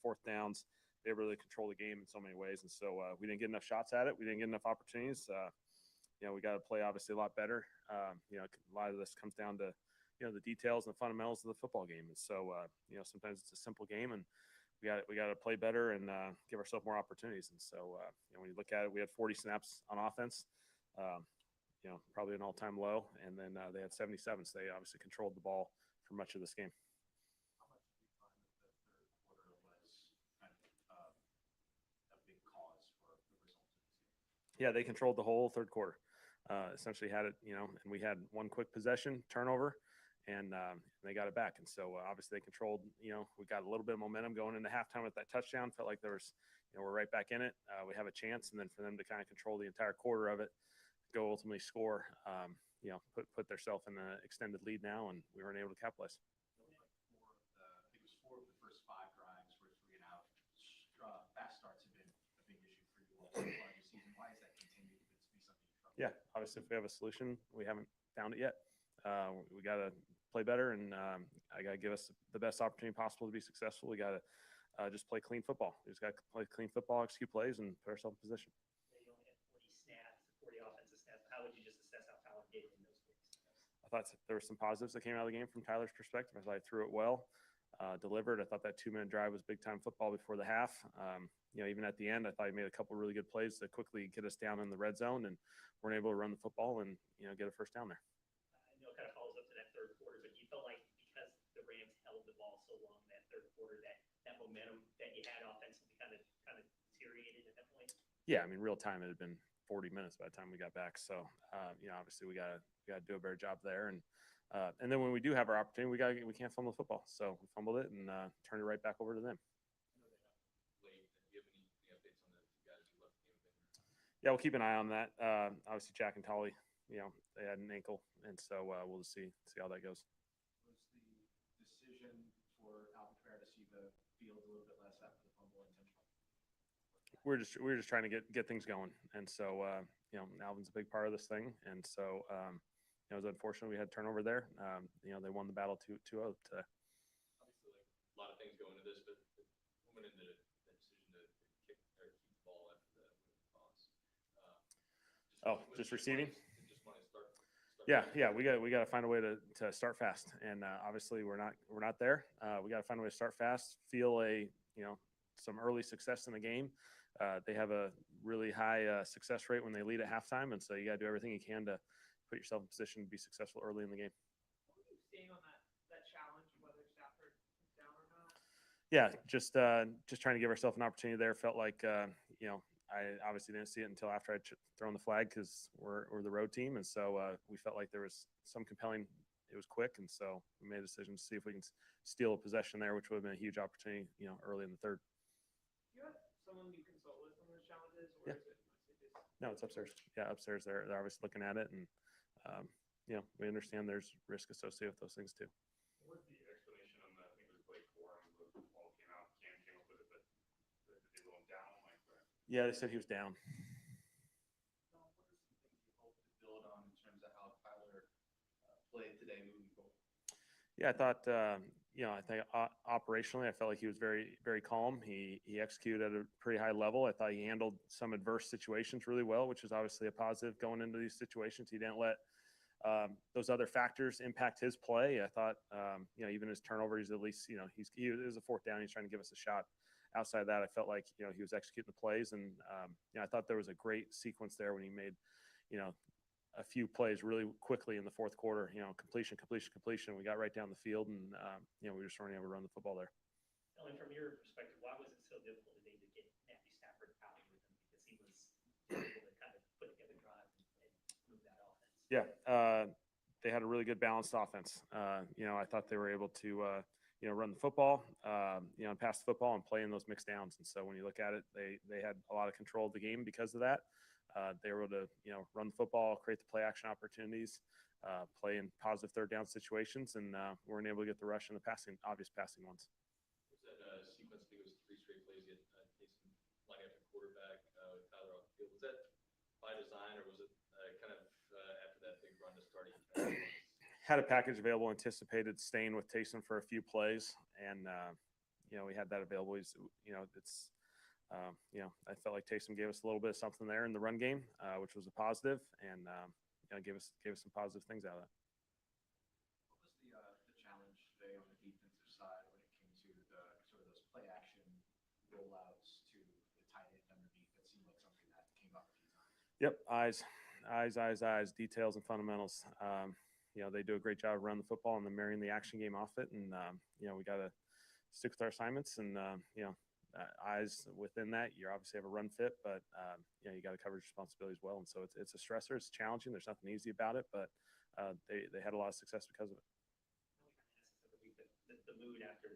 fourth downs. They really control the game in so many ways, and so we didn't get enough shots at it. We didn't get enough opportunities. We got to play obviously a lot better. A lot of this comes down to the details and the fundamentals of the football game. And so sometimes it's a simple game, and we got to play better and give ourselves more opportunities. And so when you look at it, we had 40 snaps on offense. Probably an all-time low, and then they had 77, so they obviously controlled the ball for much of this game. How much did you find that the third quarter was kind of a big cause for the results of this game? Yeah, they controlled the whole third quarter. Essentially had it, and we had one quick possession turnover, and they got it back. And so obviously they controlled. We got a little bit of momentum going into halftime with that touchdown. Felt like there was, we're right back in it. We have a chance, and then for them to kind of control the entire quarter of it, go ultimately score, put themselves in an extended lead now, and we weren't able to capitalize. I think it was 4 of the first 5 drives were 3 and out. Fast starts have been a big issue for you all so far this season. Why has that continued to be something you struggle with? Yeah, obviously if we have a solution, we haven't found it yet. We got to play better, and I got to give us the best opportunity possible to be successful. We got to just play clean football. We just got to play clean football, execute plays, and put ourselves in position. You only had 40 snaps, 40 offensive snaps. How would you just assess how Tyler did in those 40 snaps? I thought there were some positives that came out of the game from Tyler's perspective. I thought he threw it well, delivered. I thought that 2-minute drive was big-time football before the half. Even at the end, I thought he made a couple really good plays to quickly get us down in the red zone, and weren't able to run the football and get a first down there. I know it kind of follows up to that third quarter, but you felt like because the Rams held the ball so long in that third quarter, that momentum that you had offensively kind of deteriorated at that point. Yeah, I mean, real time it had been 40 minutes by the time we got back. So, obviously we got to do a better job there. And then when we do have our opportunity, we can't fumble the football. So we fumbled it and turned it right back over to them. Yeah, we'll keep an eye on that. Obviously, Jack and Tolly, they had an ankle, and so we'll just see how that goes. Was the decision for Alvin Kamara to see the field a little bit less after the fumble intentional? We're just trying to get things going, and so Alvin's a big part of this thing, and so it was unfortunate we had turnover there. They won the battle 2-0 today. Obviously, a lot of things go into this, but who went into the decision to kick or keep the ball after the toss? Just receiving. Just want to start. Yeah. We got to find a way to start fast, and obviously we're not there. We got to find a way to start fast. Feel some early success in the game. They have a really high success rate when they lead at halftime, and so you got to do everything you can to put yourself in position to be successful early in the game. What were you seeing on that challenge, whether Stafford is down or not? Yeah, just trying to give ourselves an opportunity there. Felt like I obviously didn't see it until after I'd thrown the flag because we're the road team, and so we felt like there was some compelling. It was quick, and so we made a decision to see if we can steal a possession there, which would have been a huge opportunity, early in the third. Do you have someone you consult with on those challenges, or yeah. is it mostly just? No, it's upstairs. Yeah, upstairs. They're obviously looking at it, and we understand there's risk associated with those things too. What was the explanation on that? I think it was play 4 and the ball came out. Cam came up with it, but did they roll him down like that? Yeah, they said he was down. What are some things you hope to build on in terms of how Tyler played today moving forward? Yeah, I thought, I think operationally, I felt like he was very, very calm. He executed at a pretty high level. I thought he handled some adverse situations really well, which is obviously a positive going into these situations. He didn't let those other factors impact his play. I thought, even his turnovers, at least, it was a fourth down. He's trying to give us a shot. Outside of that, I felt like, he was executing the plays. And, I thought there was a great sequence there when he made, a few plays really quickly in the fourth quarter, completion. We got right down the field, and, we just weren't able to run the football there. From your perspective, why was it so difficult today to get Matthew Stafford out with him? Because he was able to kind of put together drives and move that offense. Yeah, they had a really good balanced offense. I thought they were able to, run the football, and pass the football and play in those mixed downs. And so when you look at it, they had a lot of control of the game because of that. They were able to, run the football, create the play action opportunities, play in positive third down situations, and weren't able to get the rush and the obvious passing ones. Was that sequence? I think it was 3 straight plays. You had Taysom lining up at quarterback with Tyler off the field. Was that by design, or was it kind of after that big run to start? Had a package available, anticipated staying with Taysom for a few plays, and we had that available. It's, I felt like Taysom gave us a little bit of something there in the run game, which was a positive, and gave us some positive things out of that. What was the challenge today on the defensive side when it came to the sort of those play action rollouts to the tight end underneath? That seemed like something that came up a few times. Yep, eyes, details and fundamentals. They do a great job of running the football and then marrying the action game off it. And, we got to stick with our assignments and, eyes within that. You obviously have a run fit, but, you got a coverage responsibility as well. And so it's a stressor. It's challenging. There's nothing easy about it, but they had a lot of success because of it. The mood after, a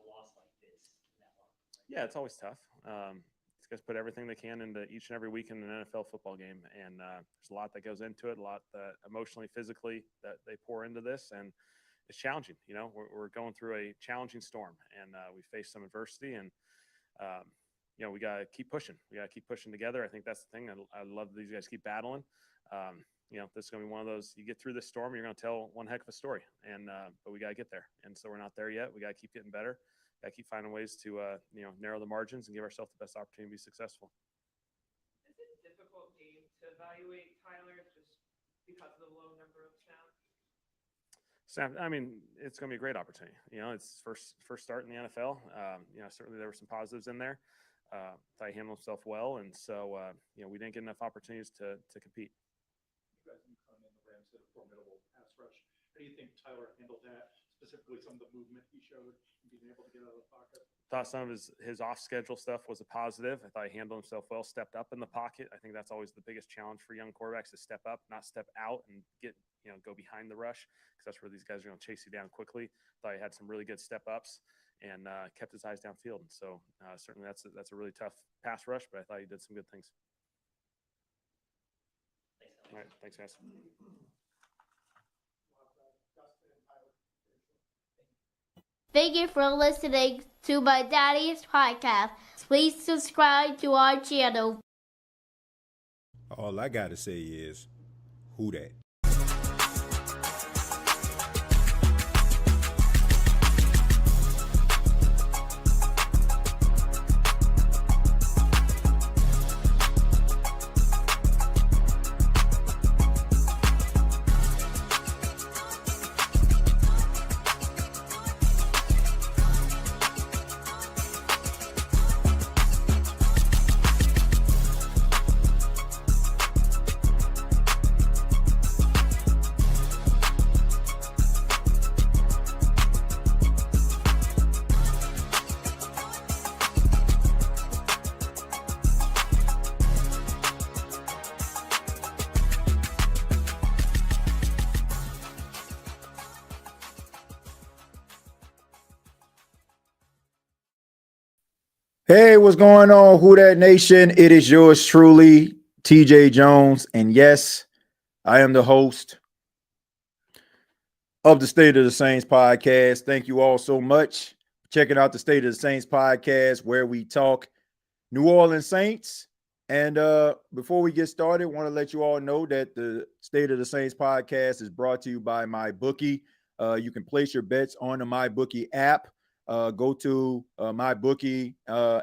loss like this in that long. Yeah, it's always tough. These guys put everything they can into each and every week in an NFL football game, and there's a lot that goes into it, a lot that emotionally, physically that they pour into this, and it's challenging. We're going through a challenging storm, and we face some adversity, and we got to keep pushing. We got to keep pushing together. I think that's the thing. I love these guys keep battling. This is going to be one of those. You get through this storm, you're going to tell one heck of a story, and but we got to get there, and so we're not there yet. We got to keep getting better. Got to keep finding ways to narrow the margins and give ourselves the best opportunity to be successful. Is it a difficult game to evaluate Tyler just because of the low number of snaps? I mean, it's going to be a great opportunity. It's first start in the NFL. Certainly there were some positives in there. Thought he handled himself well, and so we didn't get enough opportunities to compete. You guys can come in, the Rams did a formidable pass rush. How do you think Tyler handled that? Specifically, some of the movement he showed, being able to get out of the pocket. Thought some of his off-schedule stuff was a positive. I thought he handled himself well, stepped up in the pocket. I think that's always the biggest challenge for young quarterbacks, to step up, not step out and go behind the rush, because that's where these guys are going to chase you down quickly. Thought he had some really good step-ups and kept his eyes downfield. And so certainly that's a really tough pass rush, but I thought he did some good things. All right, thanks, guys. Thank you for listening to my daddy's podcast. Please subscribe to our channel. All I gotta say is, who dat? Hey, what's going on, Who Dat Nation? It is yours truly, TJ Jones. And yes, I am the host of the State of the Saints podcast. Thank you all so much for checking out the State of the Saints podcast, where we talk New Orleans Saints. And before we get started, I want to let you all know that the State of the Saints podcast is brought to you by MyBookie. You can place your bets on the MyBookie app. Go to MyBookie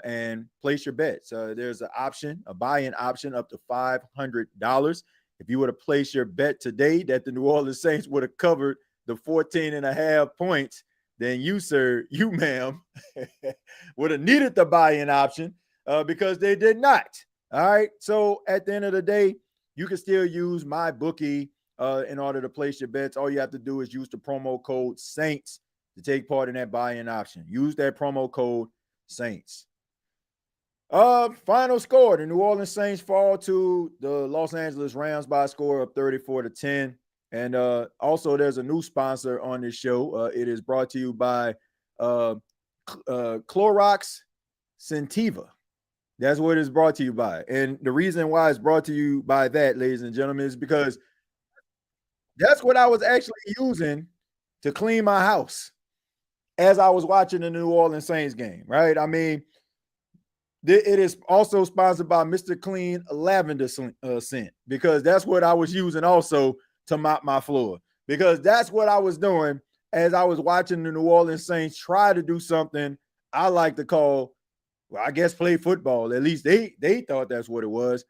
and place your bets. There's an option, a buy-in option up to $500. If you were to place your bet today that the New Orleans Saints would have covered the 14.5 points, then you, sir, you, ma'am, would have needed the buy-in option because they did not. All right. So at the end of the day, you can still use MyBookie in order to place your bets. All you have to do is use the promo code SAINTS to take part in that buy-in option. Use that promo code SAINTS. Final score: the New Orleans Saints fall to the Los Angeles Rams by a score of 34-10. And also, there's a new sponsor on this show. It is brought to you by Clorox Sentiva. That's what it's brought to you by. And the reason why it's brought to you by that, ladies and gentlemen, is because that's what I was actually using to clean my house as I was watching the New Orleans Saints game, right? I mean, it is also sponsored by Mr. Clean Lavender Scent, because that's what I was using also to mop my floor, because that's what I was doing as I was watching the New Orleans Saints try to do something I like to call, well, I guess play football. At least they thought that's what it was.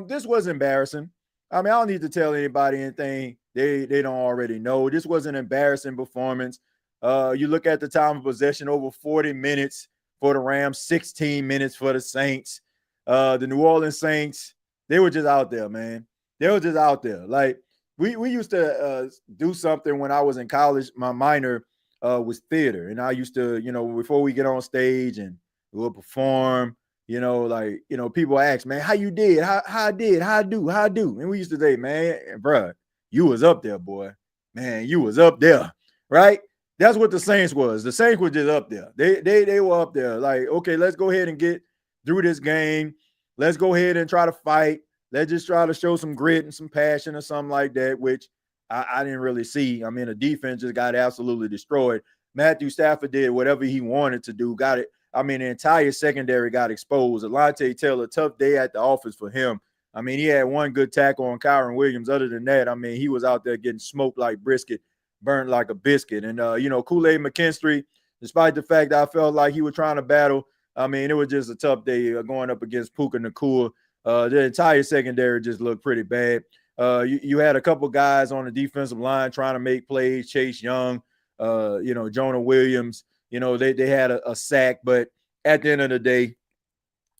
This was embarrassing. I mean, I don't need to tell anybody anything they don't already know. This was an embarrassing performance. You look at the time of possession, over 40 minutes for the Rams, 16 minutes for the Saints. The New Orleans Saints, they were just out there, man. They were just out there. Like we used to do something when I was in college. My minor was theater, and I used to, before we get on stage and we'll perform, people ask, man, how you did, how I did, how I do, and we used to say, man, bruh, you was up there, boy, man, you was up there, right? That's what the Saints was. The Saints were just up there. They were up there. Like, okay, let's go ahead and get through this game. Let's go ahead and try to fight. Let's just try to show some grit and some passion or something like that, which I didn't really see. I mean, the defense just got absolutely destroyed. Matthew Stafford did whatever he wanted to do, got it. I mean, the entire secondary got exposed. Alontae Taylor, tough day at the office for him. I mean, he had one good tackle on Kyron Williams. Other than that, I mean, he was out there getting smoked like brisket, burned like a biscuit. And, Kool-Aid McKinstry, despite the fact that I felt like he was trying to battle, I mean, it was just a tough day going up against Puka Nacua. The entire secondary just looked pretty bad. You had a couple guys on the defensive line trying to make plays, Chase Young, Jonah Williams. They had a sack, but at the end of the day,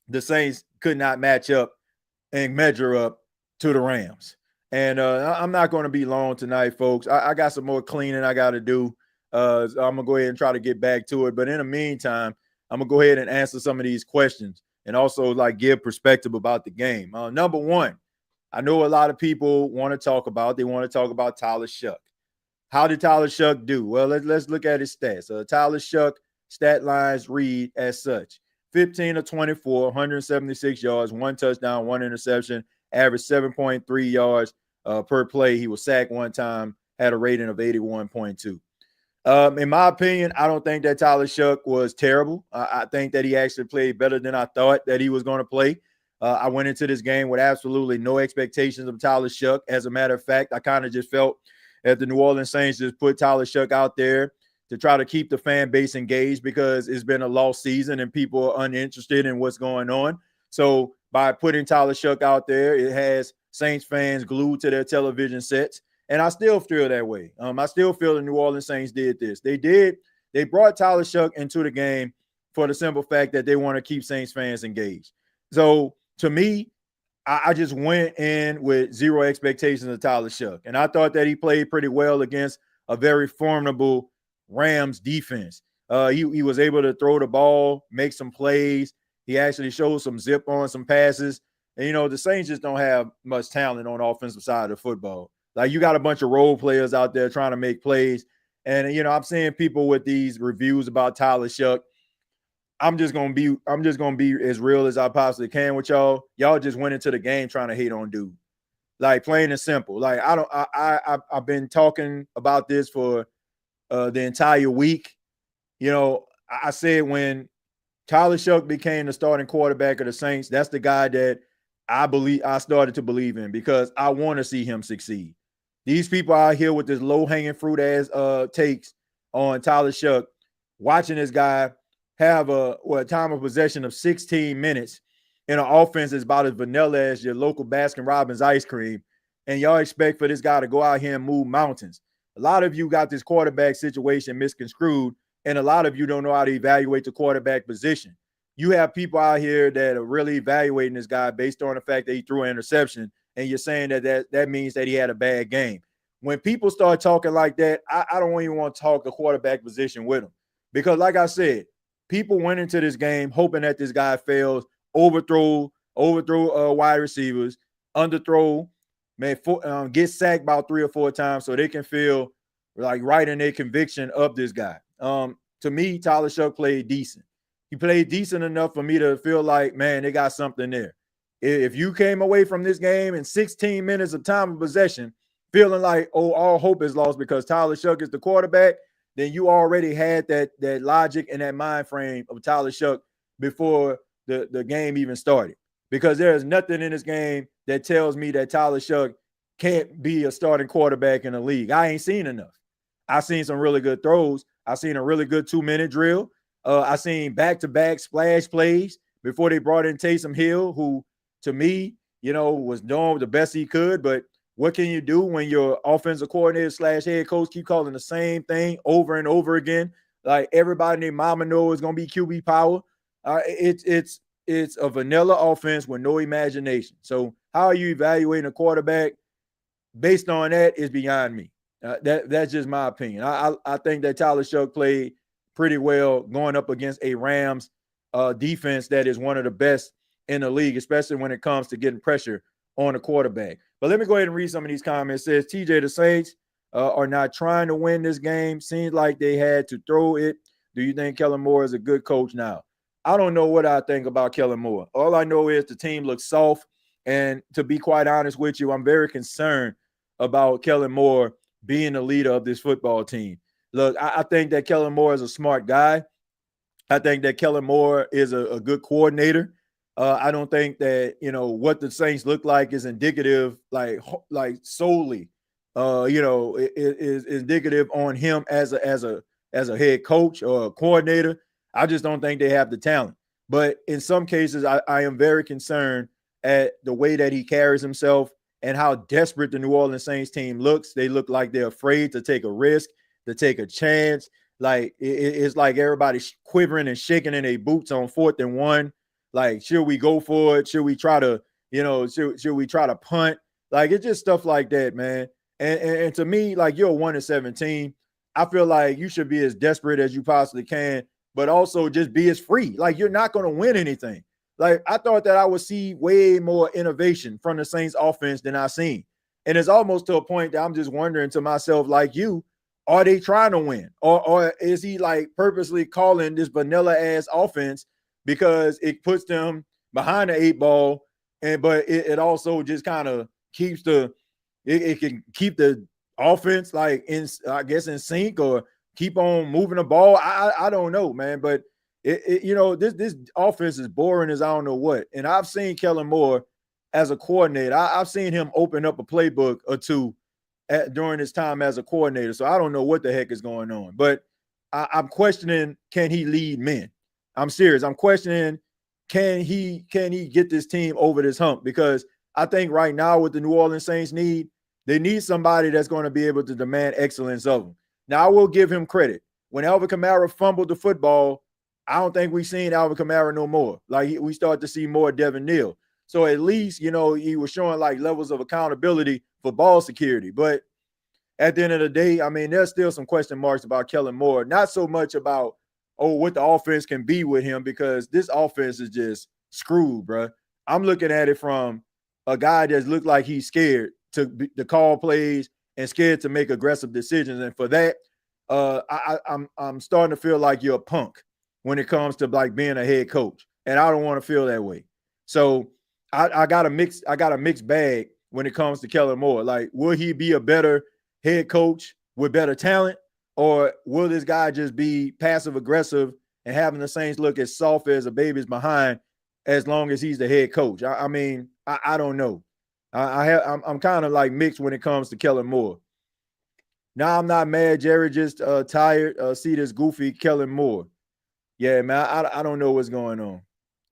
the Saints could not match up and measure up to the Rams. And I'm not going to be long tonight, folks. I got some more cleaning I got to do. I'm going to go ahead and try to get back to it. But in the meantime, I'm going to go ahead and answer some of these questions and also give perspective about the game. Number one, I know a lot of people want to talk about Tyler Shough. How did Tyler Shough do? Well, let's look at his stats. Tyler Shough stat lines read as such: 15 of 24, 176 yards, 1 touchdown, 1 interception, averaged 7.3 yards per play. He was sacked 1 time, had a rating of 81.2. In my opinion, I don't think that Tyler Shough was terrible. I think that he actually played better than I thought that he was going to play. I went into this game with absolutely no expectations of Tyler Shough. As a matter of fact, I kind of just felt that the New Orleans Saints just put Tyler Shough out there to try to keep the fan base engaged because it's been a lost season and people are uninterested in what's going on. So by putting Tyler Shough out there, it has Saints fans glued to their television sets. And I still feel that way. I still feel the New Orleans Saints did this. They brought Tyler Shough into the game for the simple fact that they want to keep Saints fans engaged. So to me, I just went in with zero expectations of Tyler Shough. And I thought that he played pretty well against a very formidable Rams defense. He was able to throw the ball, make some plays. He actually showed some zip on some passes. And, the Saints just don't have much talent on the offensive side of the football. Like, you got a bunch of role players out there trying to make plays. And, I'm seeing people with these reviews about Tyler Shough. I'm just gonna be as real as I possibly can with y'all. Y'all just went into the game trying to hate on dude. Like, plain and simple. Like, I've been talking about this for the entire week. I said when Tyler Shough became the starting quarterback of the Saints, that's the guy that I started to believe in because I want to see him succeed. These people out here with this low-hanging fruit ass takes on Tyler Shough, watching this guy have a time of possession of 16 minutes in an offense that's about as vanilla as your local Baskin-Robbins ice cream, and y'all expect for this guy to go out here and move mountains. A lot of you got this quarterback situation misconstrued, and a lot of you don't know how to evaluate the quarterback position. You have people out here that are really evaluating this guy based on the fact that he threw an interception, and you're saying that means that he had a bad game. When people start talking like that, I don't even want to talk the quarterback position with them because, like I said, people went into this game hoping that this guy fails, overthrow wide receivers, underthrow, get sacked about 3 or 4 times so they can feel like right in their conviction of this guy. To me, Tyler Shough played decent. He played decent enough for me to feel like, man, they got something there. If you came away from this game in 16 minutes of time of possession feeling like, oh, all hope is lost because Tyler Shough is the quarterback, then you already had that logic and that mind frame of Tyler Shough before the game even started. Because there is nothing in this game that tells me that Tyler Shough can't be a starting quarterback in the league. I ain't seen enough. I've seen some really good throws. I've seen a really good 2-minute drill. I seen back-to-back splash plays before they brought in Taysom Hill, who to me, was doing the best he could. But what can you do when your offensive coordinator / head coach keep calling the same thing over and over again? Like everybody named Mama knows it's gonna be QB power. It's a vanilla offense with no imagination. So how are you evaluating a quarterback based on that is beyond me. That's just my opinion. I think that Tyler Shough played pretty well going up against a Rams defense that is one of the best in the league, especially when it comes to getting pressure on the quarterback. But let me go ahead and read some of these comments. It says, TJ, the Saints are not trying to win this game. Seems like they had to throw it. Do you think Kellen Moore is a good coach now? I don't know what I think about Kellen Moore. All I know is the team looks soft. And to be quite honest with you, I'm very concerned about Kellen Moore being the leader of this football team. Look, I think that Kellen Moore is a smart guy. I think that Kellen Moore is a good coordinator. I don't think that, what the Saints look like is indicative, like solely, is indicative on him as a head coach or a coordinator. I just don't think they have the talent. But in some cases, I am very concerned at the way that he carries himself and how desperate the New Orleans Saints team looks. They look like they're afraid to take a risk, to take a chance. Like it's like everybody's quivering and shaking in their boots on 4th and 1. Like, should we go for it? Should we try to, should we try to punt? Like, it's just stuff like that, man. And to me, like, you're 1-17. I feel like you should be as desperate as you possibly can, but also just be as free. Like, you're not going to win anything. Like, I thought that I would see way more innovation from the Saints offense than I've seen. And it's almost to a point that I'm just wondering to myself, like you, are they trying to win? Or is he like purposely calling this vanilla ass offense because it puts them behind the 8 ball, but it also just kind of keeps it can keep the offense like in sync or keep on moving the ball. I don't know, man, but this offense is boring as I don't know what. And I've seen Kellen Moore as a coordinator. I've seen him open up a playbook or two during his time as a coordinator. So I don't know what the heck is going on, but I'm questioning, can he lead men? I'm serious. I'm questioning, can he get this team over this hump? Because I think right now what the New Orleans Saints need, they need somebody that's going to be able to demand excellence of them. Now, I will give him credit. When Alvin Kamara fumbled the football, I don't think we've seen Alvin Kamara no more. Like, we start to see more Devin Neal. So at least, he was showing like levels of accountability for ball security. But at the end of the day, I mean, there's still some question marks about Kellen Moore. Not so much about, what the offense can be with him, because this offense is just screwed, bro. I'm looking at it from a guy that looked like he's scared to call plays and scared to make aggressive decisions. And for that, I'm starting to feel like you're a punk when it comes to like being a head coach. And I don't want to feel that way. So I got a mixed bag when it comes to Kellen Moore. Like, will he be a better head coach with better talent? Or will this guy just be passive aggressive and having the Saints look as soft as a baby's behind as long as he's the head coach? I mean, I don't know. I'm kind of like mixed when it comes to Kellen Moore. Now I'm not mad, Jerry, just tired. See this goofy Kellen Moore. Yeah, man, I don't know what's going on.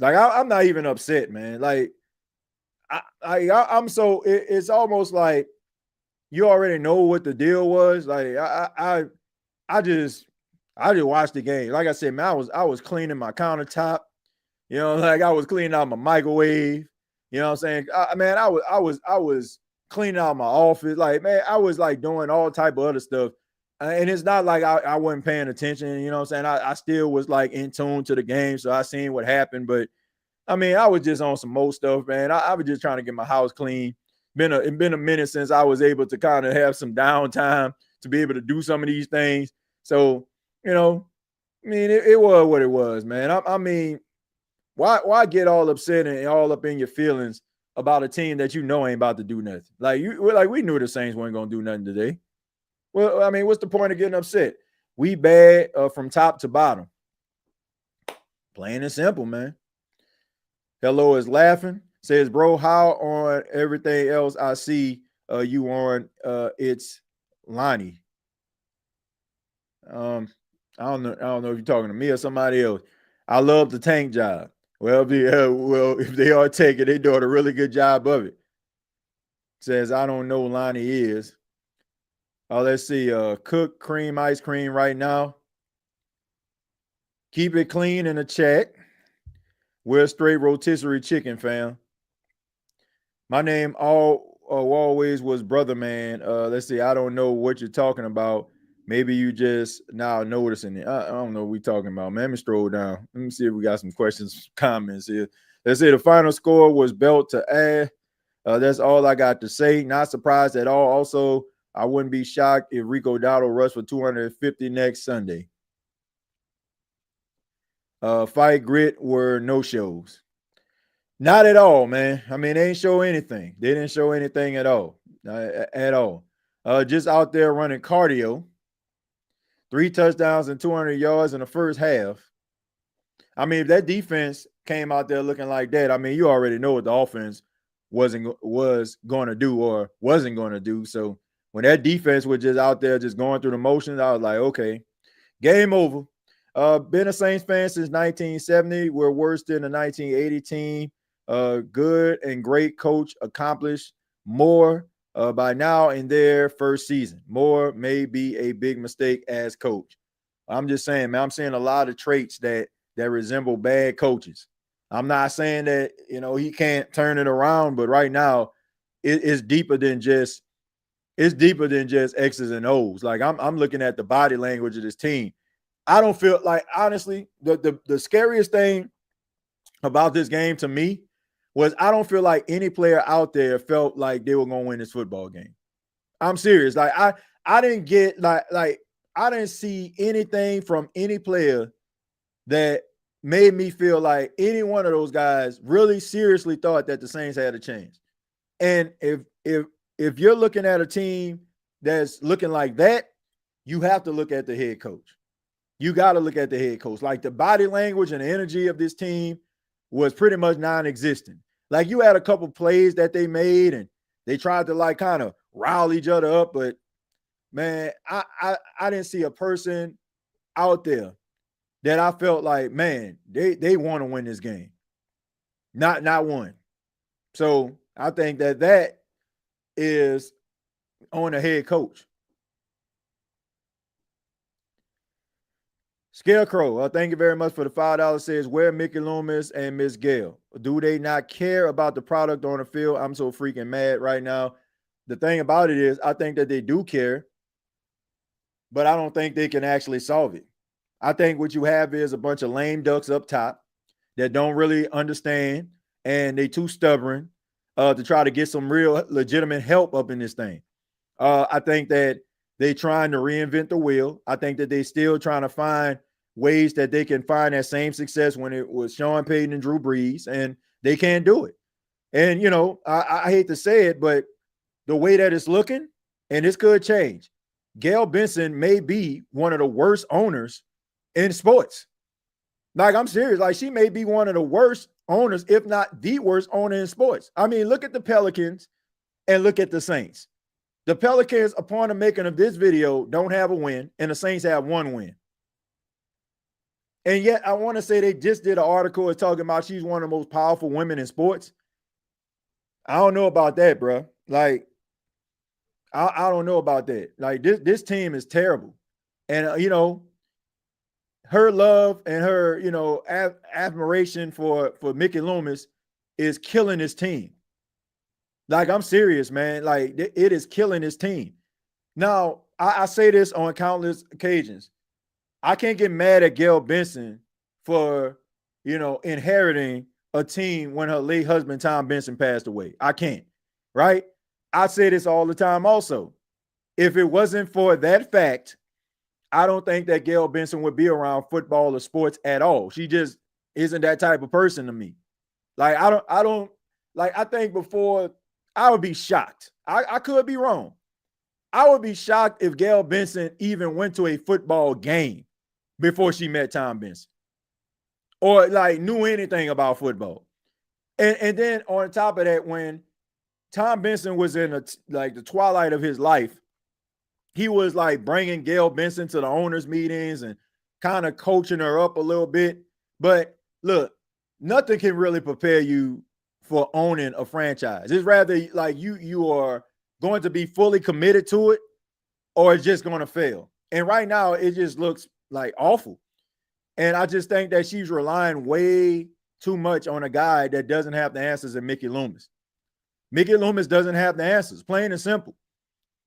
Like, I'm not even upset, man. Like, I'm so it's almost like you already know what the deal was. Like, I just watched the game. Like I said, man, I was cleaning my countertop. Like I was cleaning out my microwave. You know what I'm saying? I was cleaning out my office. Like, man, I was like doing all type of other stuff. And it's not like I wasn't paying attention. You know what I'm saying? I still was like in tune to the game. So I seen what happened. But I mean, I was just on some more stuff, man. I was just trying to get my house clean. It's been a minute since I was able to kind of have some downtime to be able to do some of these things. So, I mean, it was what it was, man. I mean, why get all upset and all up in your feelings about a team that ain't about to do nothing? Like, we knew the Saints weren't going to do nothing today. Well, I mean, what's the point of getting upset? We bad from top to bottom. Plain and simple, man. Hello is laughing. Says, bro, how on everything else I see you on, it's Lonnie. I don't know if you're talking to me or somebody else. I love the tank job. Well, if they are taking, they're doing a really good job of it. Says, I don't know Lonnie is. Oh, let's see. Cook cream ice cream right now. Keep it clean in the chat. We're a straight rotisserie chicken, fam. My name always was Brother Man. Let's see. I don't know what you're talking about. Maybe you just now noticing it. I don't know what we're talking about, man. Let me stroll down. Let me see if we got some questions, comments here. Let's say the final score was belt to ass. That's all I got to say. Not surprised at all. Also, I wouldn't be shocked if Rico Dowdle rushed for 250 next Sunday. Fight Grit were no shows. Not at all, man. I mean, they didn't show anything. They didn't show anything at all. Just out there running cardio. 3 touchdowns and 200 yards in the first half. I mean, if that defense came out there looking like that, I mean, you already know what the offense was going to do or wasn't going to do. So when that defense was just out there just going through the motions, I was like, okay, game over. Been a Saints fan since 1970. We're worse than the 1980 team. Good and great coach accomplished more by now in their first season. Moore may be a big mistake as coach. I'm just saying, man, I'm seeing a lot of traits that resemble bad coaches. I'm not saying that, he can't turn it around, but right now it's deeper than just X's and O's. Like I'm looking at the body language of this team. I don't feel like, honestly, the scariest thing about this game to me was I don't feel like any player out there felt like they were going to win this football game. I'm serious. Like I didn't get like I didn't see anything from any player that made me feel like any one of those guys really seriously thought that the Saints had a chance. And if you're looking at a team that's looking like that, you have to look at the head coach. You got to look at the head coach. Like the body language and the energy of this team was pretty much non-existent. Like you had a couple plays that they made and they tried to like kind of rile each other up, but man, I didn't see a person out there that I felt like, man, they want to win this game. Not one. So I think that is on the head coach. Scarecrow, thank you very much for the $5. Says, where Mickey Loomis and Miss Gail? Do they not care about the product on the field? I'm so freaking mad right now. The thing about it is, I think that they do care, but I don't think they can actually solve it. I think what you have is a bunch of lame ducks up top that don't really understand, and they too stubborn to try to get some real legitimate help up in this thing. I think that they trying to reinvent the wheel. I think that they still trying to find ways that they can find that same success when it was Sean Payton and Drew Brees, and they can't do it. And, I hate to say it, but the way that it's looking, and this could change, Gail Benson may be one of the worst owners in sports. Like, I'm serious. Like, she may be one of the worst owners, if not the worst owner in sports. I mean, look at the Pelicans and look at the Saints. The Pelicans, upon the making of this video, don't have a win, and the Saints have one win. And yet, I want to say they just did an article talking about she's one of the most powerful women in sports. I don't know about that, bro. Like, I don't know about that. Like, this team is terrible. And, her love and her, admiration for Mickey Loomis is killing this team. Like, I'm serious, man. Like, it is killing this team. Now, I say this on countless occasions. I can't get mad at Gail Benson for, inheriting a team when her late husband, Tom Benson, passed away. I can't, right? I say this all the time also. If it wasn't for that fact, I don't think that Gail Benson would be around football or sports at all. She just isn't that type of person to me. Like, I think before, I would be shocked. I could be wrong. I would be shocked if Gail Benson even went to a football game before she met Tom Benson or like knew anything about football. And then on top of that, when Tom Benson was in the twilight of his life, he was like bringing Gail Benson to the owners' meetings and kind of coaching her up a little bit. But look, nothing can really prepare you for owning a franchise. It's rather like you are going to be fully committed to it, or it's just going to fail. And right now, it just looks like awful. And I just think that she's relying way too much on a guy that doesn't have the answers in Mickey Loomis. Mickey Loomis doesn't have the answers, plain and simple.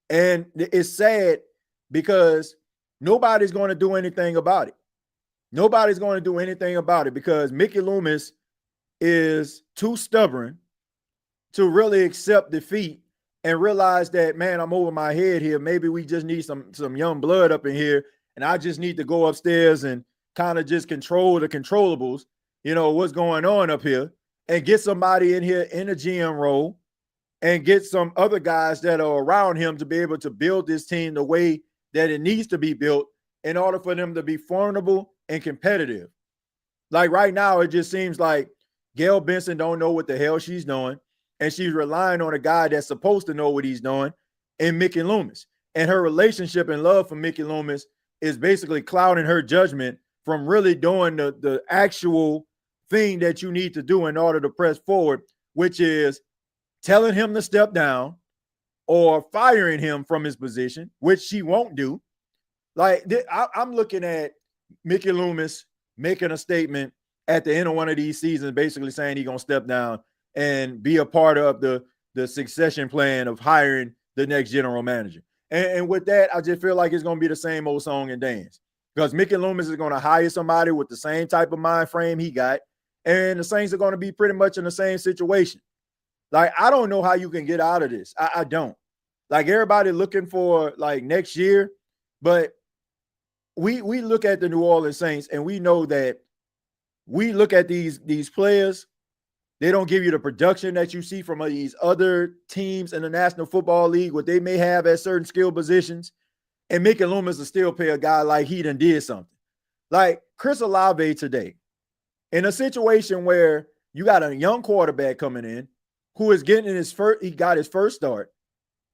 And it's sad because nobody's going to do anything about it. Nobody's going to do anything about it because Mickey Loomis is too stubborn to really accept defeat and realize that, man, I'm over my head here. Maybe we just need some young blood up in here, and I just need to go upstairs and kind of just control the controllables, what's going on up here, and get somebody in here in a GM role and get some other guys that are around him to be able to build this team the way that it needs to be built in order for them to be formidable and competitive. Like right now, it just seems like Gail Benson don't know what the hell she's doing, and she's relying on a guy that's supposed to know what he's doing in Mickey Loomis. And her relationship and love for Mickey Loomis is basically clouding her judgment from really doing the actual thing that you need to do in order to press forward, which is telling him to step down or firing him from his position, which she won't do. Like I'm looking at Mickey Loomis making a statement at the end of one of these seasons, basically saying he's going to step down and be a part of the succession plan of hiring the next general manager. And with that, I just feel like it's going to be the same old song and dance because Mickey Loomis is going to hire somebody with the same type of mind frame he got, and the Saints are going to be pretty much in the same situation. Like, I don't know how you can get out of this. I don't. Like, everybody looking for, like, next year, but we look at the New Orleans Saints, and we know that we look at these players, they don't give you the production that you see from these other teams in the National Football League, what they may have at certain skill positions, and Mickey Loomis will still pay a guy like he done did something. Like Chris Olave today, in a situation where you got a young quarterback coming in who is getting he got his first start,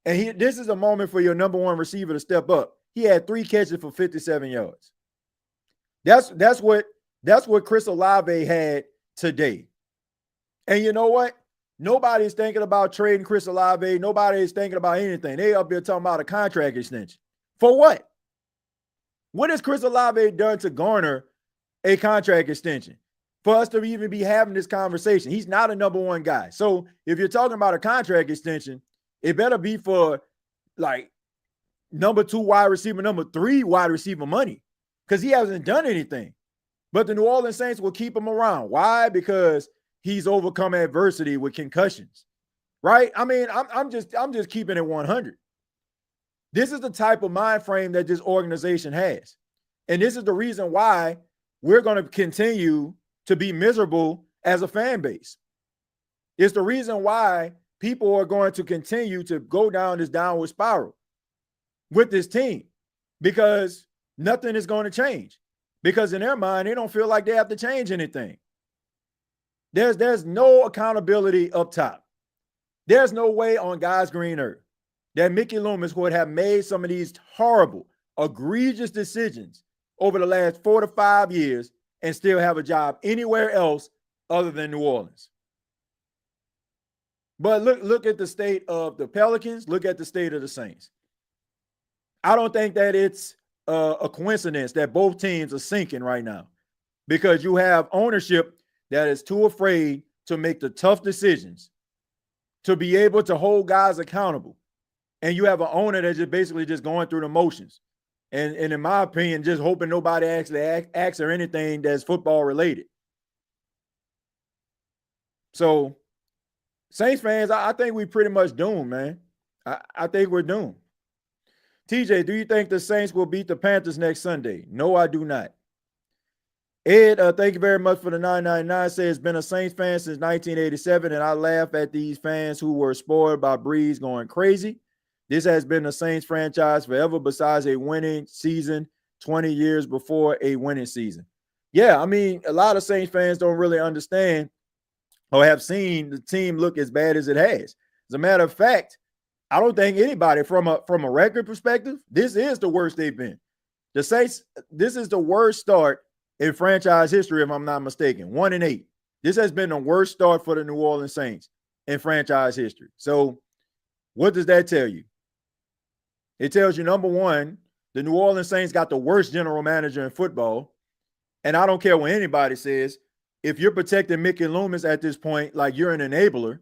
and this is a moment for your number one receiver to step up. He had 3 catches for 57 yards. That's what Chris Olave had today. And you know what? Nobody's thinking about trading Chris Olave. Nobody is thinking about anything. They up here talking about a contract extension. For what? What has Chris Olave done to garner a contract extension for us to even be having this conversation? He's not a number one guy. So if you're talking about a contract extension, it better be for like number 2 wide receiver, number 3 wide receiver money, because he hasn't done anything. But the New Orleans Saints will keep him around. Why? Because he's overcome adversity with concussions, right? I mean, I'm just keeping it 100. This is the type of mind frame that this organization has. And this is the reason why we're going to continue to be miserable as a fan base. It's the reason why people are going to continue to go down this downward spiral with this team, because nothing is going to change. Because in their mind, they don't feel like they have to change anything. There's no accountability up top. There's no way on God's green earth that Mickey Loomis would have made some of these horrible, egregious decisions over the last 4 to 5 years and still have a job anywhere else other than New Orleans. But look at the state of the Pelicans. Look at the state of the Saints. I don't think that it's a coincidence that both teams are sinking right now, because you have ownership that is too afraid to make the tough decisions, to be able to hold guys accountable. And you have an owner that's just basically just going through the motions. And in my opinion, just hoping nobody actually asks her anything that's football related. So Saints fans, I think we pretty much doomed, man. I think we're doomed. TJ, do you think the Saints will beat the Panthers next Sunday? No, I do not. Ed, thank you very much for the 999. Says been a Saints fan since 1987, and I laugh at these fans who were spoiled by Breeze going crazy. This has been the Saints franchise forever, besides a winning season 20 years before a winning season. Yeah, I mean, a lot of Saints fans don't really understand or have seen the team look as bad as it has. As a matter of fact, I don't think anybody from a record perspective, this is the worst they've been. The Saints, this is the worst start in franchise history, if I'm not mistaken. 1-8. This has been the worst start for the New Orleans Saints in franchise history. So what does that tell you? It tells you, number one, the New Orleans Saints got the worst general manager in football. And I don't care what anybody says. If you're protecting Mickey Loomis at this point, like you're an enabler,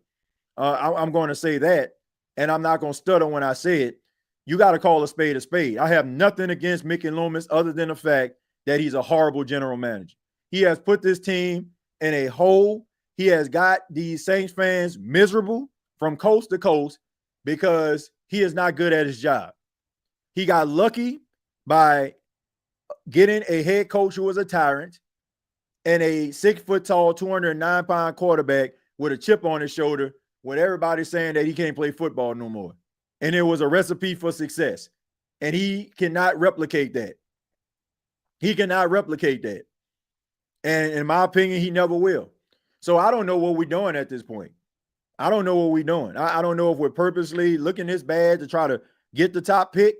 I'm going to say that. And I'm not going to stutter when I say it. You got to call a spade a spade. I have nothing against Mickey Loomis other than the fact that he's a horrible general manager. He has put this team in a hole. He has got these Saints fans miserable from coast to coast because he is not good at his job. He got lucky by getting a head coach who was a tyrant and a 6-foot-tall, 209-pound quarterback with a chip on his shoulder with everybody saying that he can't play football no more. And it was a recipe for success. And he cannot replicate that. He cannot replicate that. And in my opinion, he never will. So I don't know what we're doing at this point. I don't know what we're doing. I don't know if we're purposely looking this bad to try to get the top pick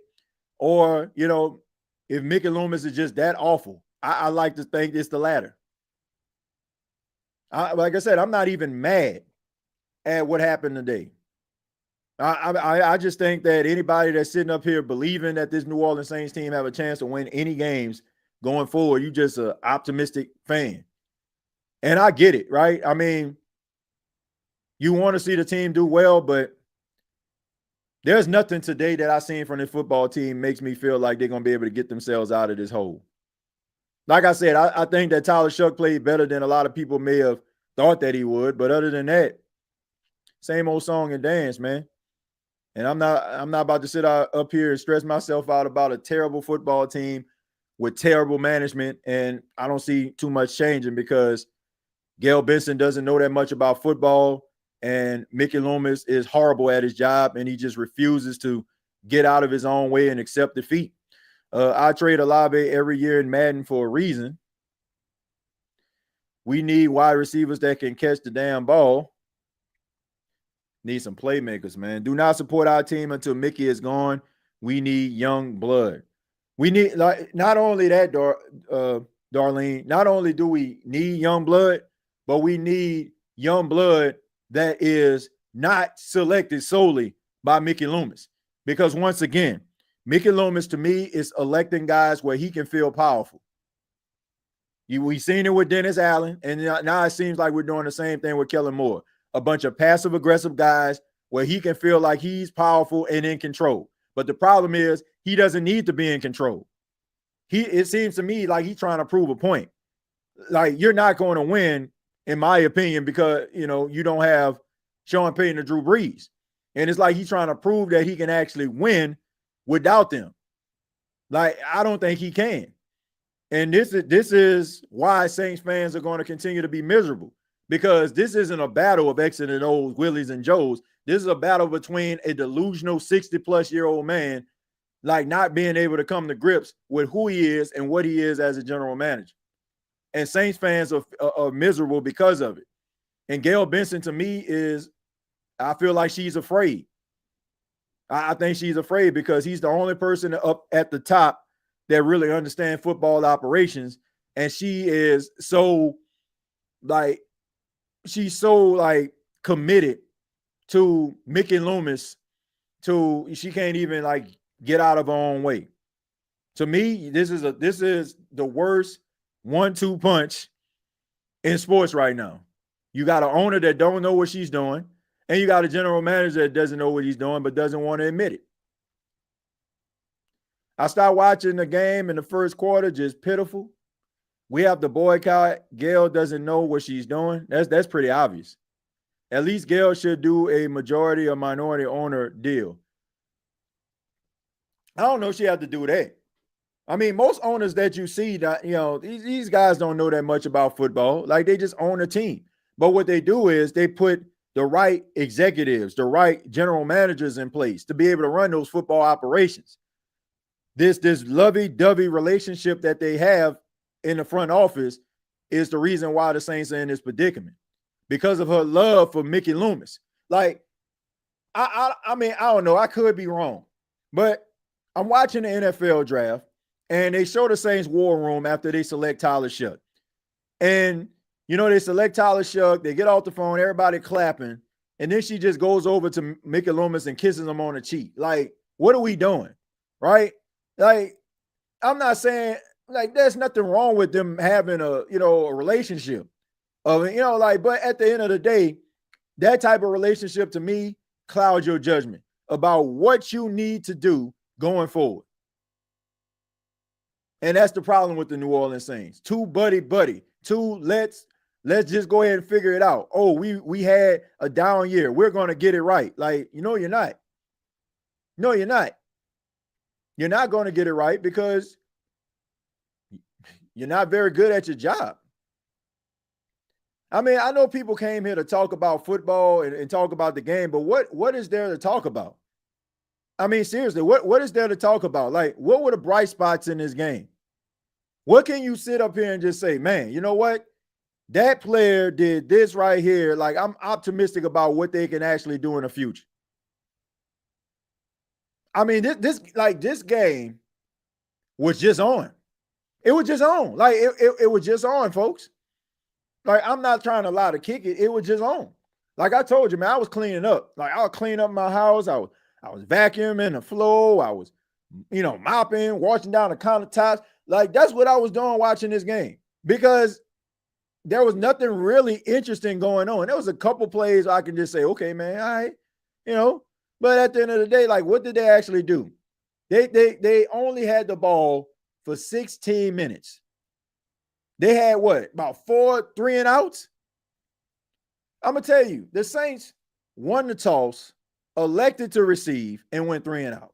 or, you know, if Mickey Loomis is just that awful. I like to think it's the latter. Like I said, I'm not even mad at what happened today. I just think that anybody that's sitting up here believing that this New Orleans Saints team have a chance to win any games going forward, you just an optimistic fan. And I get it, right? I mean, you want to see the team do well, but there's nothing today that I've seen from the football team makes me feel like they're going to be able to get themselves out of this hole. Like I said, I think that Tyler Shough played better than a lot of people may have thought that he would. But other than that, same old song and dance, man. And I'm not about to sit up here and stress myself out about a terrible football team with terrible management. And I don't see too much changing because Gail Benson doesn't know that much about football. And Mickey Loomis is horrible at his job. And he just refuses to get out of his own way and accept defeat. I trade Olave every year in Madden for a reason. We need wide receivers that can catch the damn ball. Need some playmakers, man. Do not support our team until Mickey is gone. We need young blood. We need, like, not only that, Darlene, not only do we need young blood, but we need young blood that is not selected solely by Mickey Loomis. Because once again, Mickey Loomis to me is electing guys where he can feel powerful. We've seen it with Dennis Allen, and now it seems like we're doing the same thing with Kellen Moore. A bunch of passive-aggressive guys where he can feel like he's powerful and in control. But the problem is he doesn't need to be in control. It seems to me like he's trying to prove a point. Like, you're not going to win, in my opinion, because, you know, you don't have Sean Payton or Drew Brees. And it's like he's trying to prove that he can actually win without them. Like, I don't think he can. And this is why Saints fans are going to continue to be miserable, because this isn't a battle of X's and O's, Willies and Joes. This is a battle between a delusional 60-plus-year-old man, like, not being able to come to grips with who he is and what he is as a general manager. And Saints fans are miserable because of it. And Gail Benson, to me, I feel like she's afraid. I think she's afraid because he's the only person up at the top that really understands football operations. And she is so, like, committed to Mickey Loomis she can't even, like, get out of her own way. To me, this is the worst 1-2 punch in sports right now. You got an owner that don't know what she's doing, and you got a general manager that doesn't know what he's doing but doesn't want to admit it. I started watching the game in the first quarter, just pitiful. We have the boycott. Gail doesn't know what she's doing. That's pretty obvious. At least Gail should do a majority or minority owner deal. I don't know if she had to do that. I mean, most owners that you see, that, you know, these guys don't know that much about football. Like, they just own a team. But what they do is they put the right executives, the right general managers in place to be able to run those football operations. This lovey-dovey relationship that they have in the front office is the reason why the Saints are in this predicament, because of her love for Mickey Loomis. Like, I mean, I don't know. I could be wrong, but I'm watching the NFL draft, and they show the Saints war room after they select Tyler Shough. And, they select Tyler Shough, they get off the phone, everybody clapping, and then she just goes over to Mickey Loomis and kisses him on the cheek. Like, what are we doing? Right? Like, I'm not saying, like, there's nothing wrong with them having a relationship. But at the end of the day, that type of relationship to me clouds your judgment about what you need to do going forward. And that's the problem with the New Orleans Saints. Too buddy. Too let's just go ahead and figure it out. Oh, we had a down year. We're going to get it right. Like, you're not. No, you're not. You're not going to get it right because you're not very good at your job. I mean, I know people came here to talk about football and talk about the game, but what is there to talk about? I mean, seriously, what is there to talk about? Like, what were the bright spots in this game? What can you sit up here and just say, man, you know what? That player did this right here. Like, I'm optimistic about what they can actually do in the future. I mean, this game was just on. It was just on. Like, it was just on, folks. Like, I'm not trying to lie to kick it. It was just on. Like I told you, man, I was cleaning up. Like, I was cleaning up my house. I was vacuuming the floor. I was, mopping, washing down the countertops. Like, that's what I was doing watching this game because there was nothing really interesting going on. There was a couple plays I can just say, okay, man, all right, But at the end of the day, like, what did they actually do? They only had the ball for 16 minutes. They had what? About 4 3-and-outs? I'm going to tell you, the Saints won the toss, elected to receive, and went 3-and-out.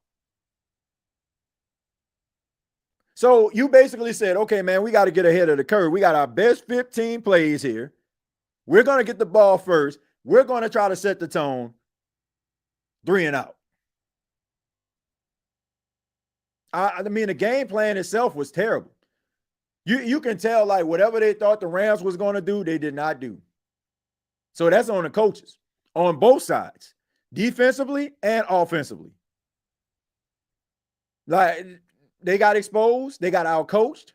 So you basically said, okay, man, we got to get ahead of the curve. We got our best 15 plays here. We're going to get the ball first. We're going to try to set the tone. 3-and-out. I mean, the game plan itself was terrible. You can tell, like, whatever they thought the Rams was going to do, they did not do. So that's on the coaches on both sides, defensively and offensively. Like, they got exposed, they got outcoached,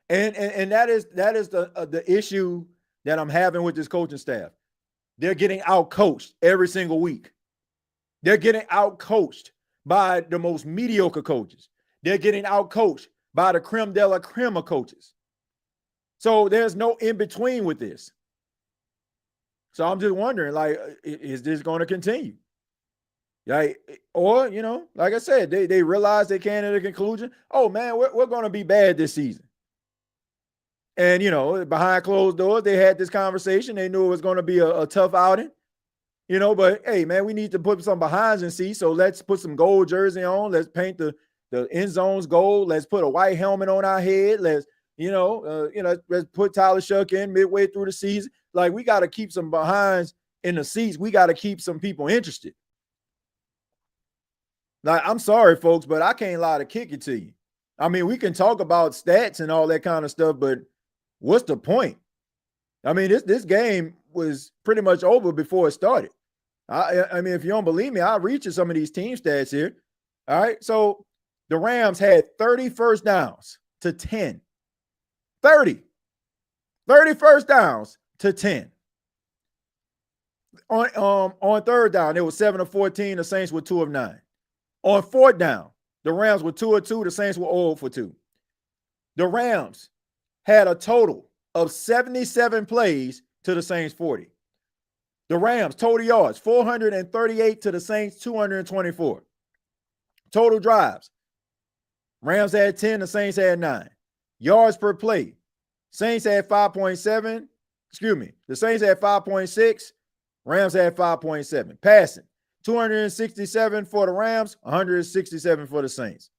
and that is the issue that I'm having with this coaching staff. They're getting outcoached every single week. They're getting outcoached by the most mediocre coaches. They're getting outcoached by the creme de la creme of coaches. So there's no in between with this. So I'm just wondering, like, is this going to continue? Like, or, like I said, they realize they came to the conclusion, oh, man, we're going to be bad this season. And, behind closed doors, they had this conversation. They knew it was going to be a tough outing, but, hey, man, we need to put some behinds in seats. So let's put some gold jersey on. Let's paint the end zones gold. Let's put a white helmet on our head. Let's put Tyler Shough in midway through the season. Like, we got to keep some behinds in the seats. We got to keep some people interested. Like, I'm sorry, folks, but I can't lie to kick it to you. I mean, we can talk about stats and all that kind of stuff, but what's the point? I mean, this game was pretty much over before it started. I mean, if you don't believe me, I'll read you some of these team stats here. All right, so the Rams had 30 first downs to 10. 30 first downs to 10. On third down, it was 7 of 14. The Saints were 2 of 9. On fourth down, the Rams were 2 of 2. The Saints were 0 for 2. The Rams had a total of 77 plays to the Saints 40. The Rams total yards, 438 to the Saints 224. Total drives, Rams had 10, the Saints had 9. Yards per play, Saints had 5.7. The Saints had 5.6. Rams had 5.7. Passing, 267 for the Rams, 167 for the Saints.